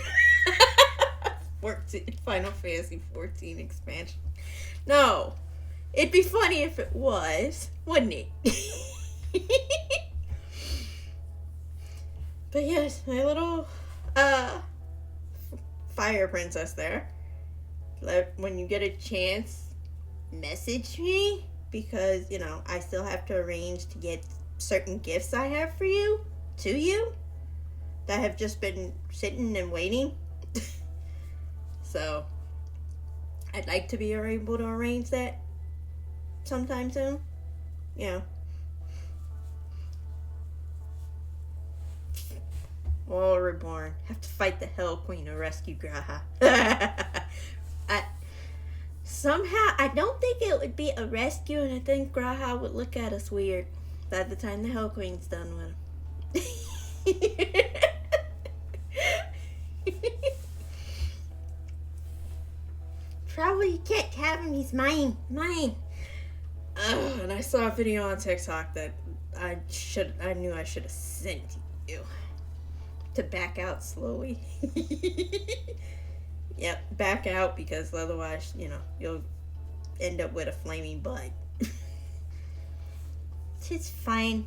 14, Final Fantasy 14 expansion. No, it'd be funny if it was, wouldn't it? But yes, my little fire princess there. When you get a chance, message me, because you know I still have to arrange to get certain gifts I have for you to you that have just been sitting and waiting. So I'd like to be able to arrange that sometime soon. You know. Oh, reborn. Have to fight the Hell Queen to rescue Graha. Somehow, I don't think it would be a rescue, and I think Graha would look at us weird by the time the Hell Queen's done with him. Probably you can't have him, he's mine. Mine. And I saw a video on TikTok that I knew I should have sent you. To back out slowly. Yep, back out, because otherwise, you know, you'll end up with a flaming bud. It's fine.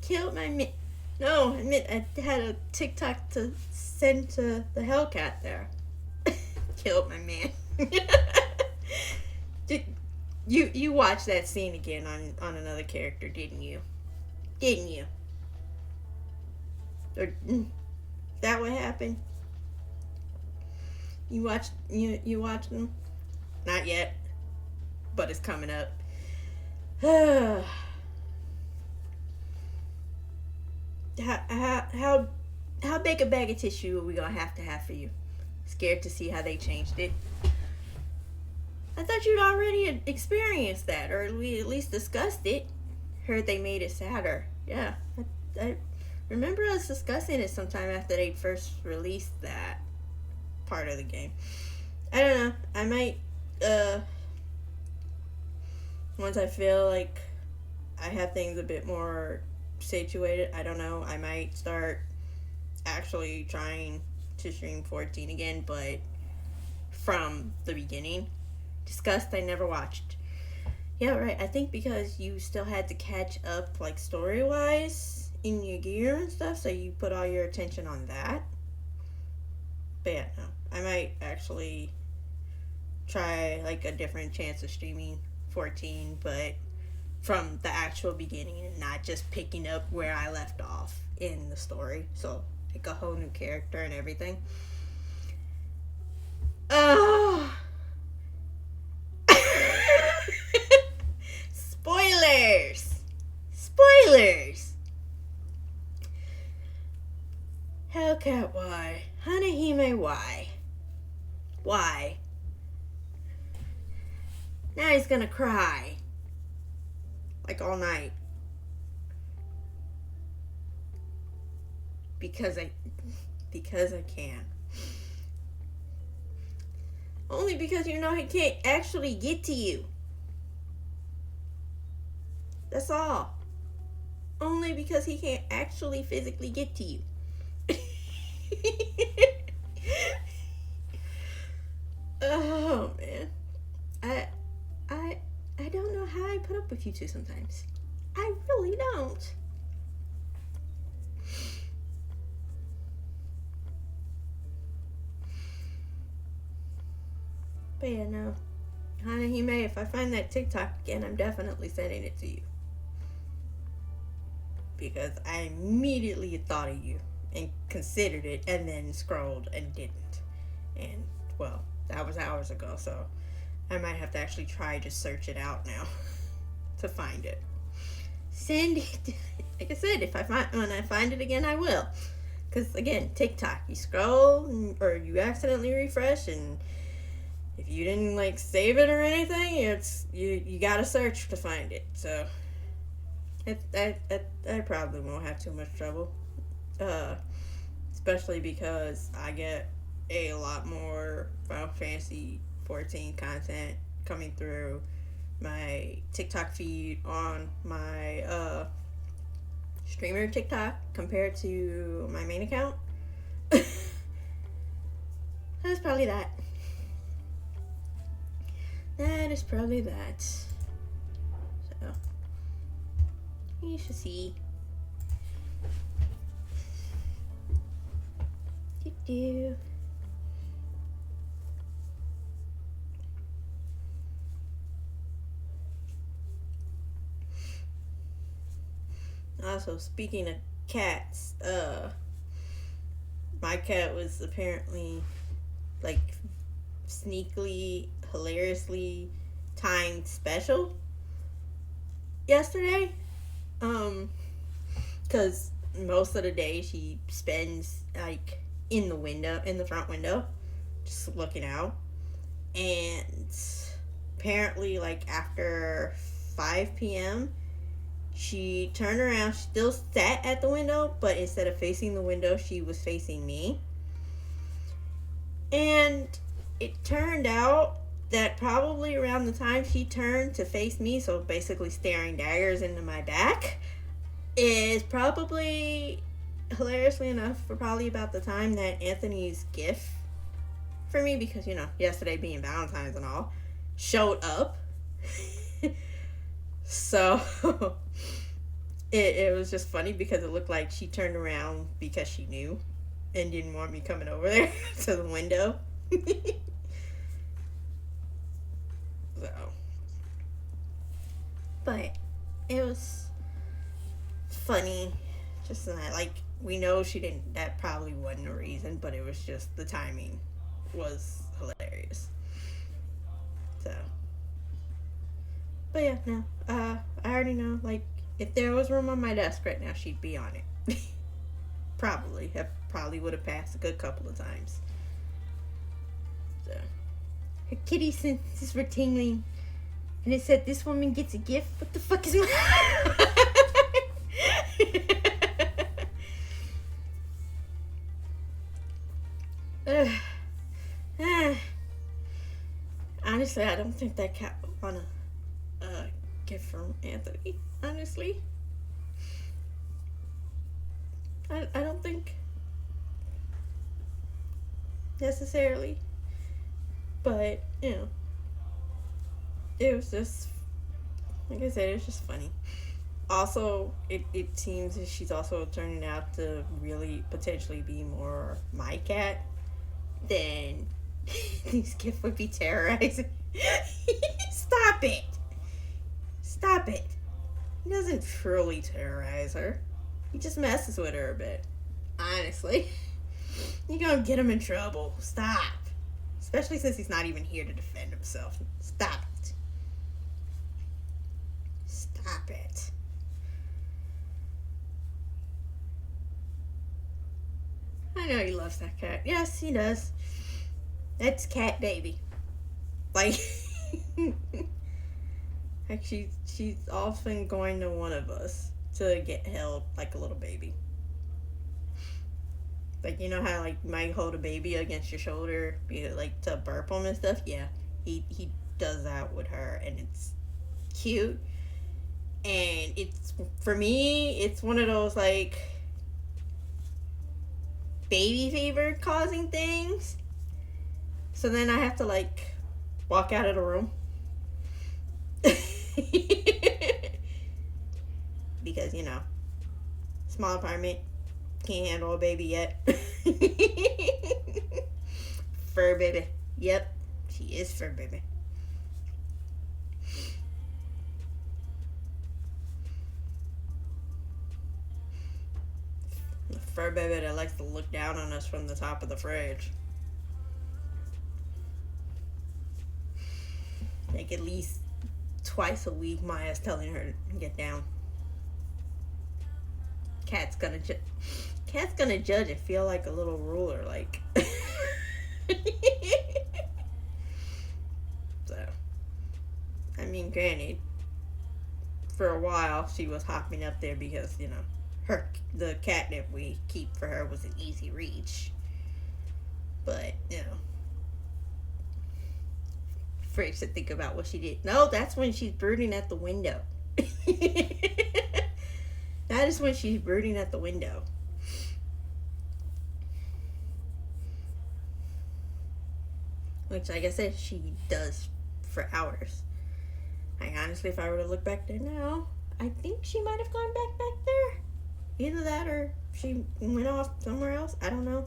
Killed my No, admit I had a TikTok to send to the Hellcat there. Killed my man. You watched that scene again on another character, didn't you? Didn't you? Or, is that what happened? You watched them? Not yet, but it's coming up. How big a bag of tissue are we gonna have to have for you? Scared to see how they changed it. I thought you'd already experienced that, or we at least discussed it. Heard they made it sadder. Yeah, I remember us discussing it sometime after they first released that part of the game. I don't know. I might, once I feel like I have things a bit more situated, I don't know, I might start actually trying to stream 14 again, but from the beginning. Discussed, I never watched. Yeah, right. I think because you still had to catch up, like, story-wise in your gear and stuff, so you put all your attention on that. But yeah, no. I might actually try, like, a different chance of streaming 14, but from the actual beginning and not just picking up where I left off in the story. So, like, a whole new character and everything. Spoilers! Spoilers! Hellcat, why? Hanahime, why? Why? Now he's gonna cry. Like all night. Because I can. Only because you know he can't actually get to you. That's all. Only because he can't actually physically get to you. Oh man, I I I don't know how I put up with you two sometimes. I really don't. But yeah, no. Hana Hime, if I find that TikTok again, I'm definitely sending it to you. Because I immediately thought of you and considered it and then scrolled and didn't. And, well, that was hours ago, so I might have to actually try to search it out now to find it. Send it. Like I said, when I find it again, I will. Because, again, TikTok, you scroll or you accidentally refresh, and if you didn't like save it or anything, it's you gotta search to find it. So I probably won't have too much trouble, uh, especially because I get a lot more Final Fantasy 14 content coming through my TikTok feed on my streamer TikTok compared to my main account. That's probably that. That is probably that. So, you should see. Do. Also, speaking of cats, my cat was apparently like sneakily, hilariously timed special yesterday. Because most of the day she spends like in the front window, just looking out. And apparently, like after 5 p.m., she turned around, still sat at the window, but instead of facing the window, she was facing me. And it turned out that probably around the time she turned to face me, so basically staring daggers into my back, is probably, hilariously enough, for probably about the time that Anthony's gift for me, because, you know, yesterday being Valentine's and all, showed up. So it was just funny because it looked like she turned around because she knew and didn't want me coming over there to the window. So, but it was funny. Just like, we know she didn't, that probably wasn't a reason, but it was just the timing was hilarious. So, but yeah, no, I already know, like, if there was room on my desk right now, she'd be on it. Probably. I probably would have passed a good couple of times. So, her kitty senses were tingling, and it said, "This woman gets a gift." What the fuck is my... Honestly, I don't think that cat would want a gift from Anthony. Honestly, I don't think necessarily, but you know, it was just, like I said, it was just funny. Also, it seems that she's also turning out to really potentially be more my cat than these gifts would be terrorizing. Stop it. Stop it. He doesn't truly terrorize her. He just messes with her a bit. Honestly. You're gonna get him in trouble. Stop. Especially since he's not even here to defend himself. Stop it. Stop it. I know he loves that cat. Yes, he does. That's cat baby. Like, like she's often going to one of us to get held like a little baby. Like, you know how like you might hold a baby against your shoulder, like to burp him and stuff. Yeah, he does that with her, and it's cute. And it's, for me, it's one of those like baby fever causing things. So then I have to like walk out of the room. Because, you know, small apartment, can't handle a baby yet. Fur baby. Yep, she is fur baby. The fur baby that likes to look down on us from the top of the fridge. Like at least twice a week, Maya's telling her to get down. Cat's gonna judge and feel like a little ruler, like. So, I mean, granted, for a while she was hopping up there because, you know, the catnip we keep for her was an easy reach. But, you know, freaks to think about what she did. No, that's when she's brooding at the window. That is when she's brooding at the window. Which, like I said, she does for hours. Like, honestly, if I were to look back there now, I think she might have gone back there. Either that or she went off somewhere else. I don't know.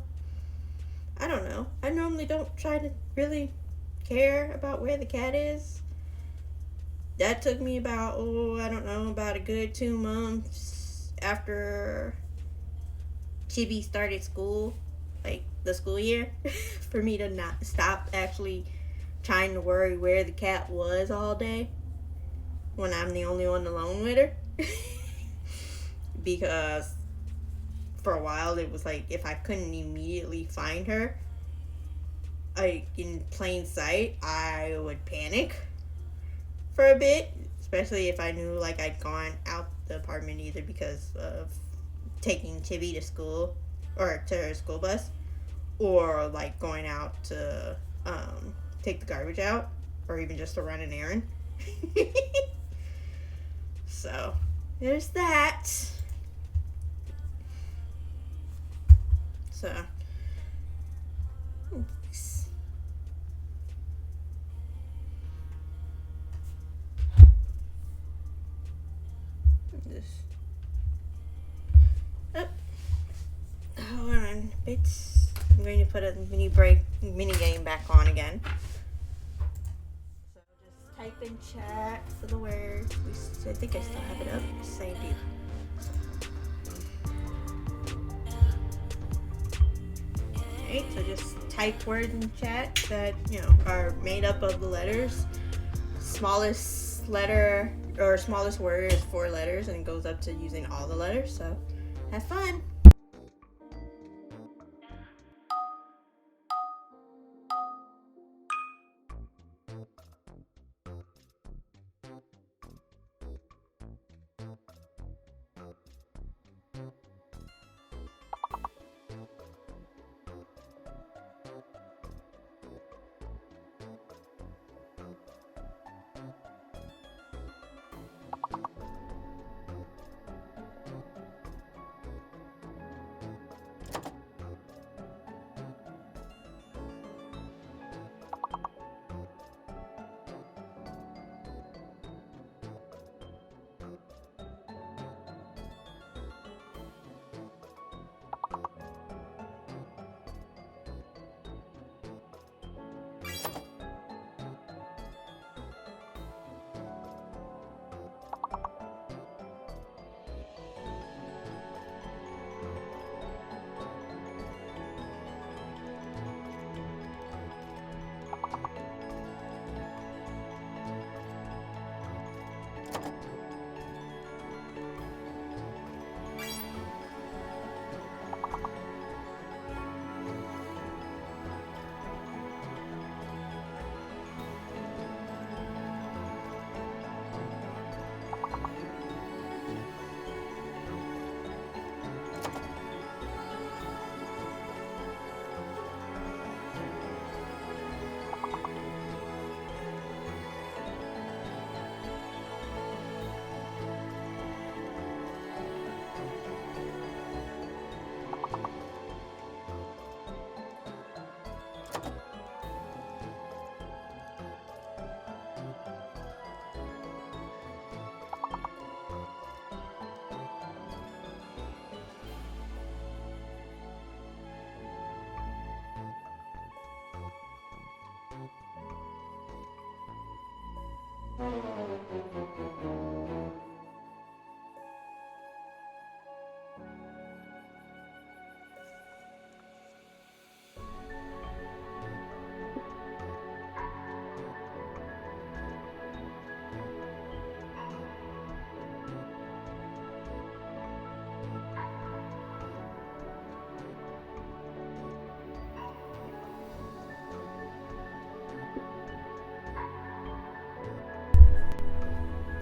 I normally don't try to really care about where the cat is. That took me about, about a good 2 months after Chibi started school, like the school year, for me to not stop actually trying to worry where the cat was all day when I'm the only one alone with her. Because for a while it was like if I couldn't immediately find her, like in plain sight, I would panic for a bit, especially if I knew like I'd gone out the apartment either because of taking Chibi to school or to her school bus, or like going out to take the garbage out, or even just to run an errand. So there's that. So hold on, bits. I'm going to put a mini game back on again. So just type in chat for the words. I think I still have it up. Yes, I do. Alright, so just type words in chat that, are made up of the letters. Smallest letter or smallest word is 4 letters, and it goes up to using all the letters. So have fun.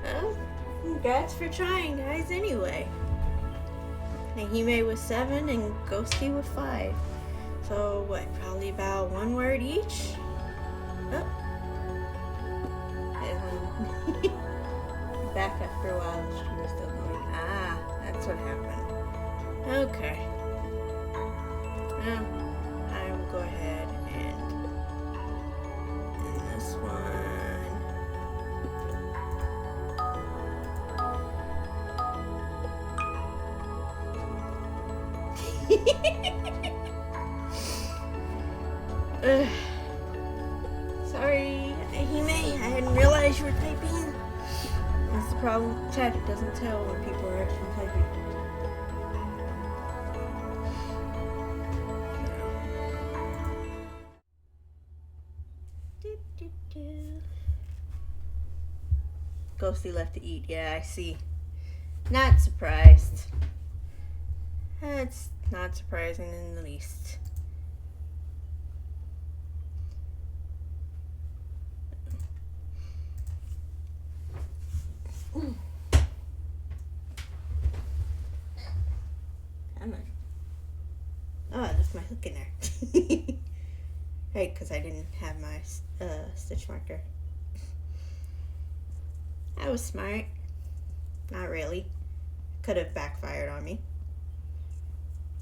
Well, congrats for trying, guys, anyway. Nahime was 7 and Ghosty was 5. So, what, probably about 1 word each? Oh. Back after a while, the stream was still going. Ah, that's what happened. Okay. Well, I will go ahead and end this one. Sorry, Ahime, I hadn't realized you were typing. That's the problem with chat, it doesn't tell when people are actually typing. Ghosty left to eat, yeah, I see. Not surprised. That's not surprising in the least. Oh, I left my hook in there. Right, because I didn't have my stitch marker. I was smart. Not really. Could have backfired on me.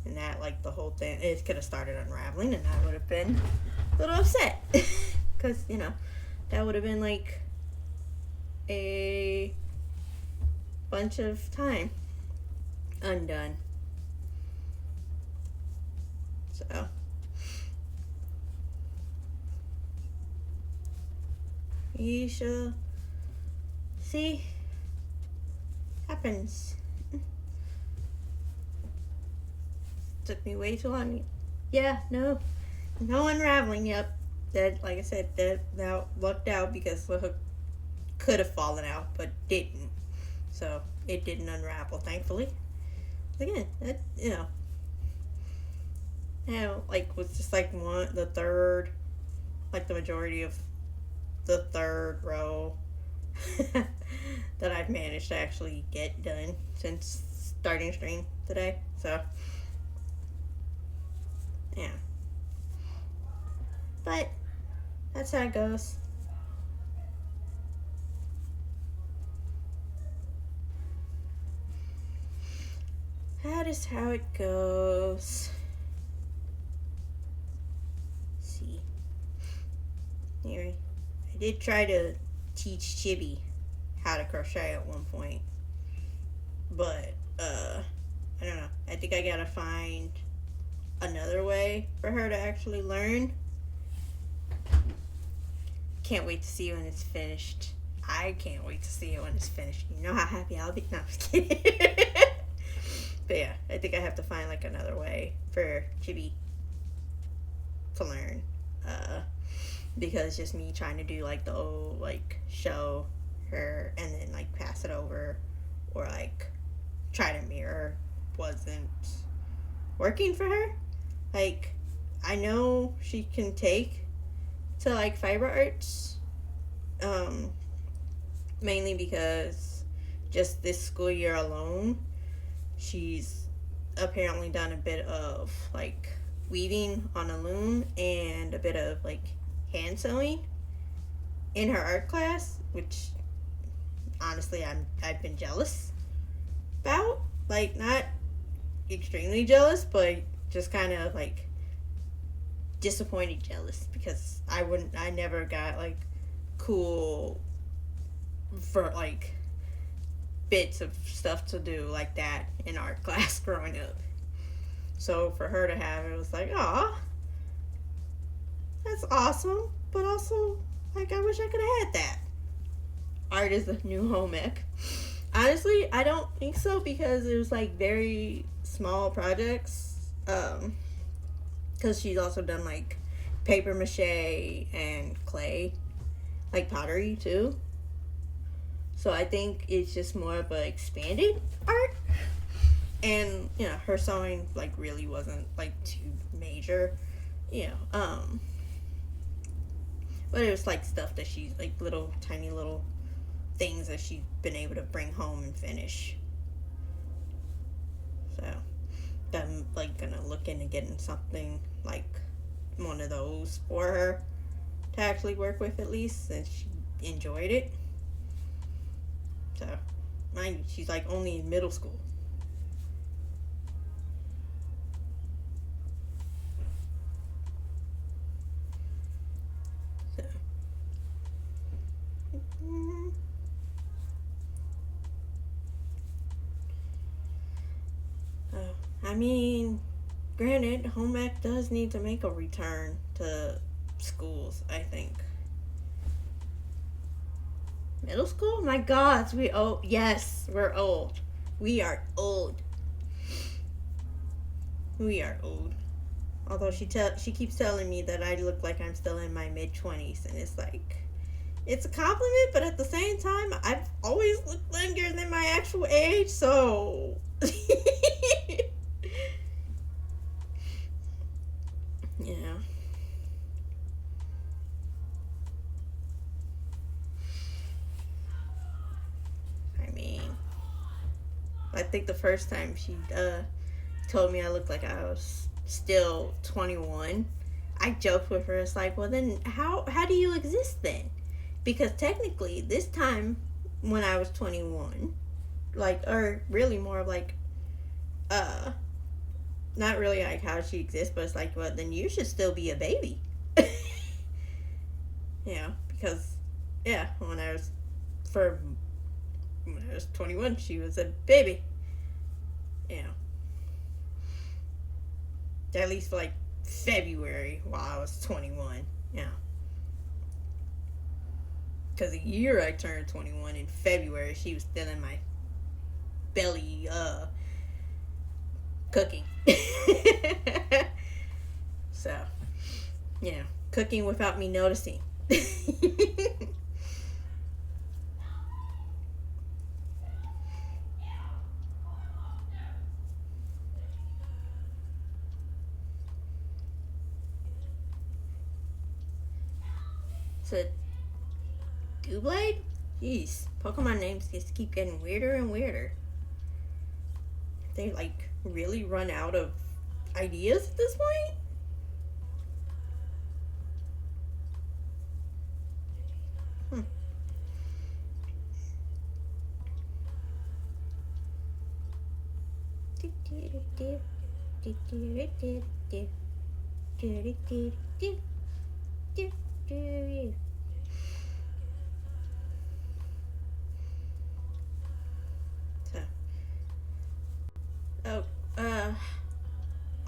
And that, like, the whole thing, it could have started unraveling, and I would have been a little upset. Because, you know, that would have been, like, a bunch of time undone. So. You shall see. Happens. Took me way too long. Yeah, no unraveling. Yep, that, like I said, that lucked out because the hook could have fallen out, but didn't. So it didn't unravel, thankfully. Again, that, you know, like, was just like the third, like the majority of the third row that I've managed to actually get done since starting stream today. So yeah, but that's how it goes. That is how it goes. Let's see. Anyway, I did try to teach Chibi how to crochet at one point, but I don't know. I think I gotta find another way for her to actually learn. Can't wait to see when it's finished. I can't wait to see it when it's finished. You know how happy I'll be? No, I'm just kidding. But yeah, I think I have to find like another way for Chibi to learn. Because just me trying to do like the old, like, show her and then like pass it over or like try to mirror wasn't working for her. Like, I know she can take to like fiber arts, mainly because just this school year alone she's apparently done a bit of like weaving on a loom and a bit of like hand sewing in her art class, which honestly I've been jealous about. Like, not extremely jealous, but just kind of like disappointed jealous, because I never got like cool for like bits of stuff to do like that in art class growing up. So for her to have it was like, aw, that's awesome, but also like I wish I could have had that. art is the new home ec. Honestly, I don't think so because it was like very small projects. Because she's also done like paper mache and clay, like pottery too. So I think it's just more of a expanded art. And her sewing like really wasn't like too major, but it was like stuff that she's like little tiny little things that she's been able to bring home and finish. So I'm like gonna look into getting something like one of those for her to actually work with, at least since she enjoyed it. So mind you, she's like only in middle school. So I mean, granted, home ec does need to make a return to schools, I think. Middle school? My God, we old. Yes, we're old. We are old. We are old. Although she keeps telling me that I look like I'm still in my mid-20s, and it's like, it's a compliment, but at the same time, I've always looked younger than my actual age, so yeah. I mean, I think the first time she told me I looked like I was still 21, I joked with her. It's like, well, then how do you exist then? Because technically, this time when I was 21, like, or really more of like, not really like how she exists, but it's like, well, then you should still be a baby. Because, when I was 21, she was a baby. At least for like February while I was 21. Because the year I turned 21 in February, she was still in my belly, cooking. So, cooking without me noticing. So, Doublade? Jeez, Pokemon names just keep getting weirder and weirder. They like really run out of ideas at this point?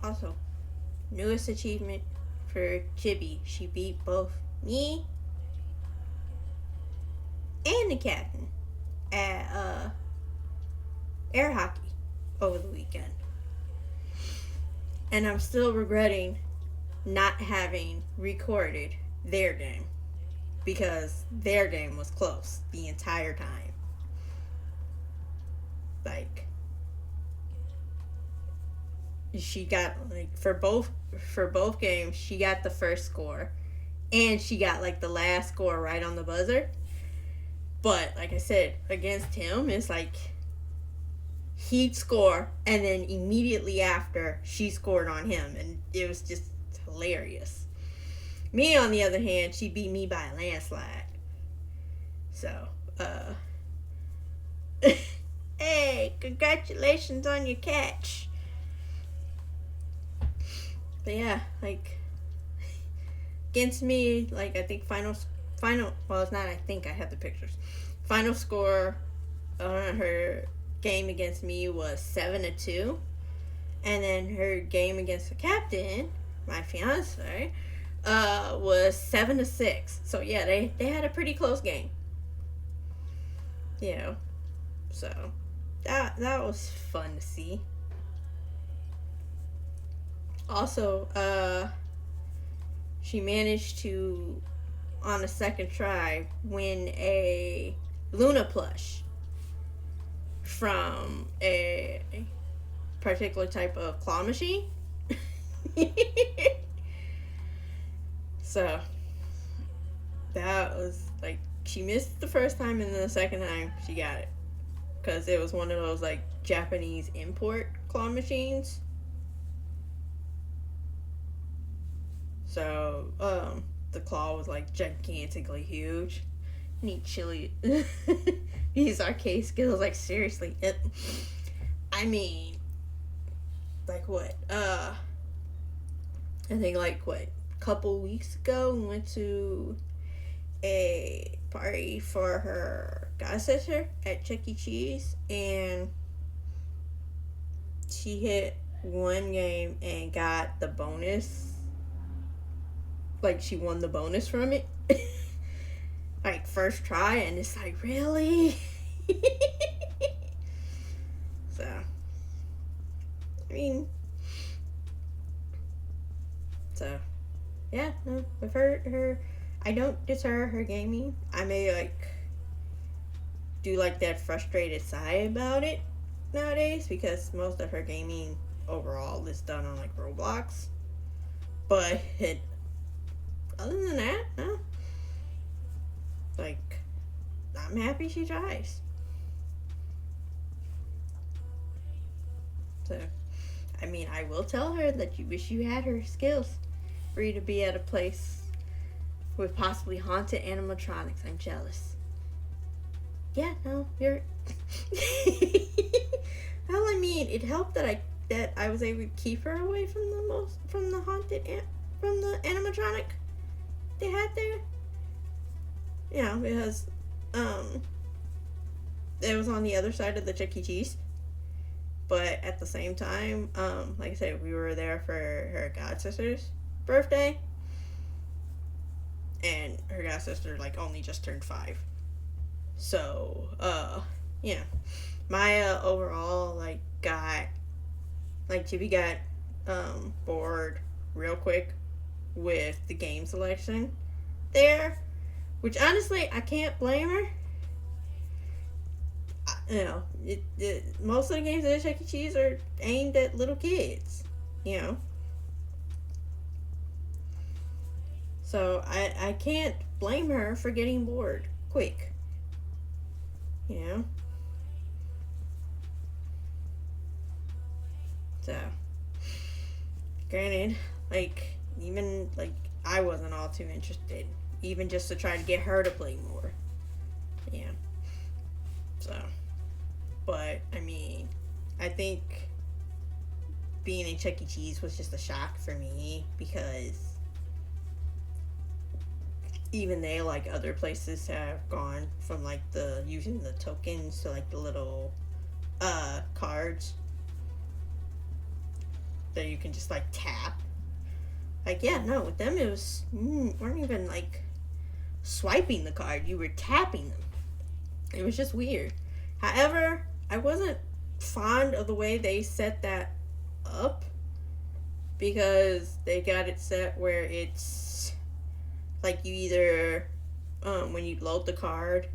Also, newest achievement for Chibi. She beat both me and the captain at air hockey over the weekend. And I'm still regretting not having recorded their game because their game was close the entire time. Like, she got like for both games she got the first score and she got like the last score right on the buzzer. But like I said, against him, it's like he'd score and then immediately after she scored on him, and it was just hilarious. Me, on the other hand, she beat me by a landslide. So, hey, congratulations on your catch. But yeah, like, against me, like, I think final, well, it's not, I think I have the pictures. Final score on her game against me was 7-2. And then her game against the captain, my fiance, was 7-6. So yeah, they had a pretty close game. you know, so that was fun to see. Also, she managed to, on a second try, win a Luna plush from a particular type of claw machine. So that was like, she missed the first time, and then the second time she got it because it was one of those like Japanese import claw machines. So the claw was like gigantically huge. Need chili. These arcade skills, like seriously. I mean, like what? I think like what? Couple weeks ago, we went to a party for her godsister at Chuck E. Cheese, and she hit one game and got the bonus. Like, she won the bonus from it. Like, first try, and it's like, really? So, I mean, so, yeah, no, with her, I don't deter her gaming. I may, like, do, like, that frustrated sigh about it nowadays, because most of her gaming overall is done on, like, Roblox. But, other than that, no. Like, I'm happy she tries. So, I mean, I will tell her that you wish you had her skills for you to be at a place with possibly haunted animatronics. I'm jealous. Yeah, no, you're. Well, I mean, it helped that I was able to keep her away from the animatronic they had there. You know, because it was on the other side of the Chuck E. Cheese. But at the same time, like I said, we were there for her godsister's birthday. And her godsister, like, only just turned 5. So, yeah. Maya overall, like, Chibi got, bored real quick with the game selection there. Which, honestly, I can't blame her. You know, most of the games at Chuck E. Cheese are aimed at little kids, you know. So I can't blame her for getting bored quick, you know. So, granted, like, even, like, I wasn't all too interested, even just to try to get her to play more, yeah. So, but, I mean, I think being in Chuck E. Cheese was just a shock for me, because even they, like other places, have gone from, like, using the tokens to, like, the little cards that you can just, like, tap. Like, yeah, no, with them it was, weren't even, like, swiping the card, you were tapping them. It was just weird. However, I wasn't fond of the way they set that up, because they got it set where it's like, you either when you load the card,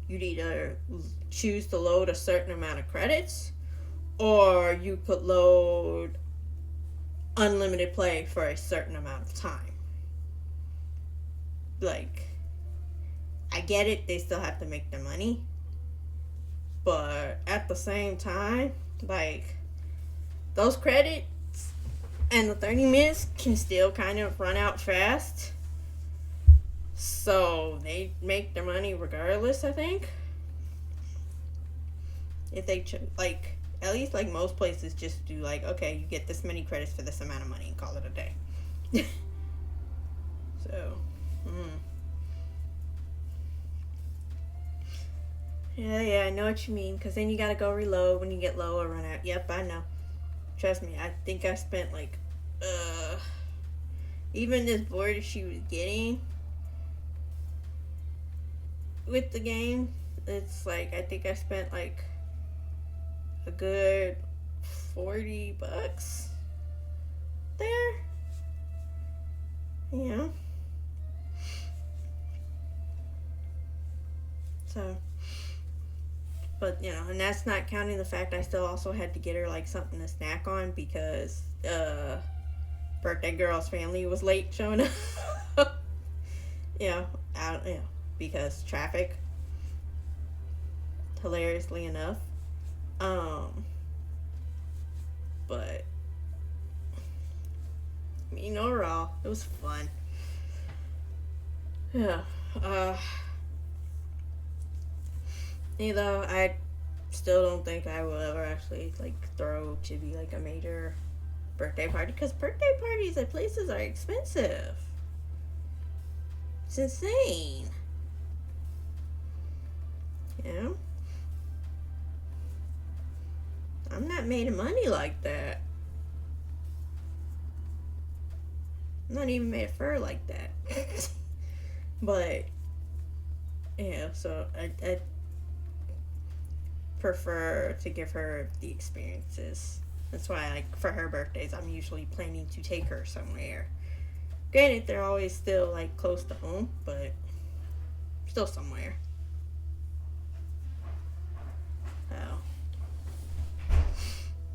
you'd either choose to load a certain amount of credits, or you could load unlimited play for a certain amount of time. Like, I get it, they still have to make their money, but at the same time, like, those credits and the 30 minutes can still kind of run out fast. So they make their money regardless, I think. If they, like, at least, like, most places just do, like, okay, you get this many credits for this amount of money and call it a day. So, Yeah, I know what you mean, because then you gotta go reload when you get low or run out. Yep, I know. Trust me, I think I spent, like, even as bored as she was getting with the game, it's like, I think I spent like a good $40 there. Yeah. So, but you know, and that's not counting the fact I still also had to get her like something to snack on because birthday girl's family was late showing up. Because traffic. Hilariously enough. But I mean, overall, it was fun. Yeah. Though I still don't think I will ever actually like throw Chibi like a major birthday party, because birthday parties at places are expensive. It's insane. You know? I'm not made of money like that. I'm not even made of fur like that. But yeah, so I prefer to give her the experiences. That's why, like, for her birthdays, I'm usually planning to take her somewhere. Granted, they're always still like close to home, but still somewhere.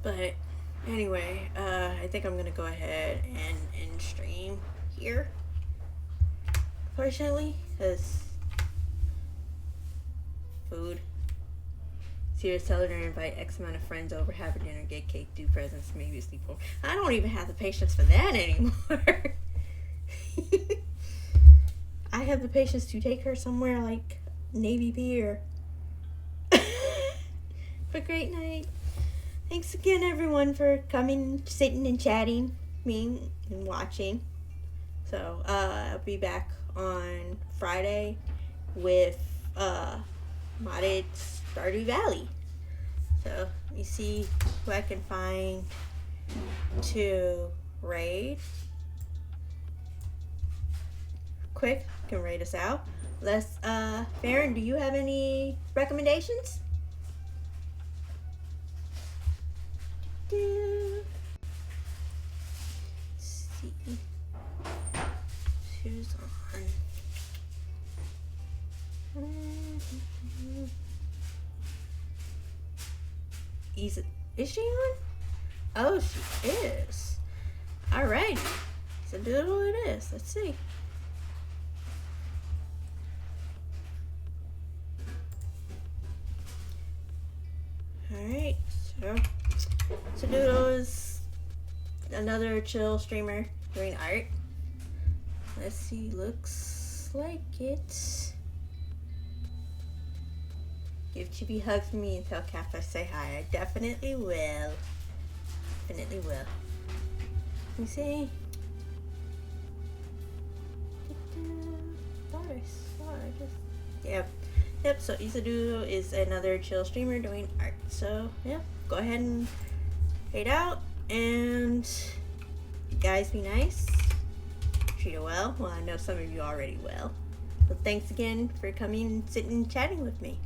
But anyway, I think I'm gonna go ahead and end stream here, unfortunately, because food. Serious telling her to invite X amount of friends over, have a dinner, get cake, do presents, maybe a sleepover. I don't even have the patience for that anymore. I have the patience to take her somewhere like Navy Pier. But great night. Thanks again, everyone, for coming, sitting, and chatting, me, and watching. So, I'll be back on Friday with modded Stardew Valley. So, let me see who I can find to raid. Quick, can raid us out. Farron, do you have any recommendations? See who's on. Is she on? Oh, she is. Alright. So doodle it is. Let's see. Alright, so Doodle is another chill streamer doing art. Let's see, looks like it. Give Chibi hugs for me and tell Kappa I say hi. I definitely will. Definitely will. Let me see. Yep, so Isadoodle is another chill streamer doing art. So, yeah, go ahead and fade out. And you guys be nice. Treat her well. Well, I know some of you already will. So thanks again for coming and sitting and chatting with me.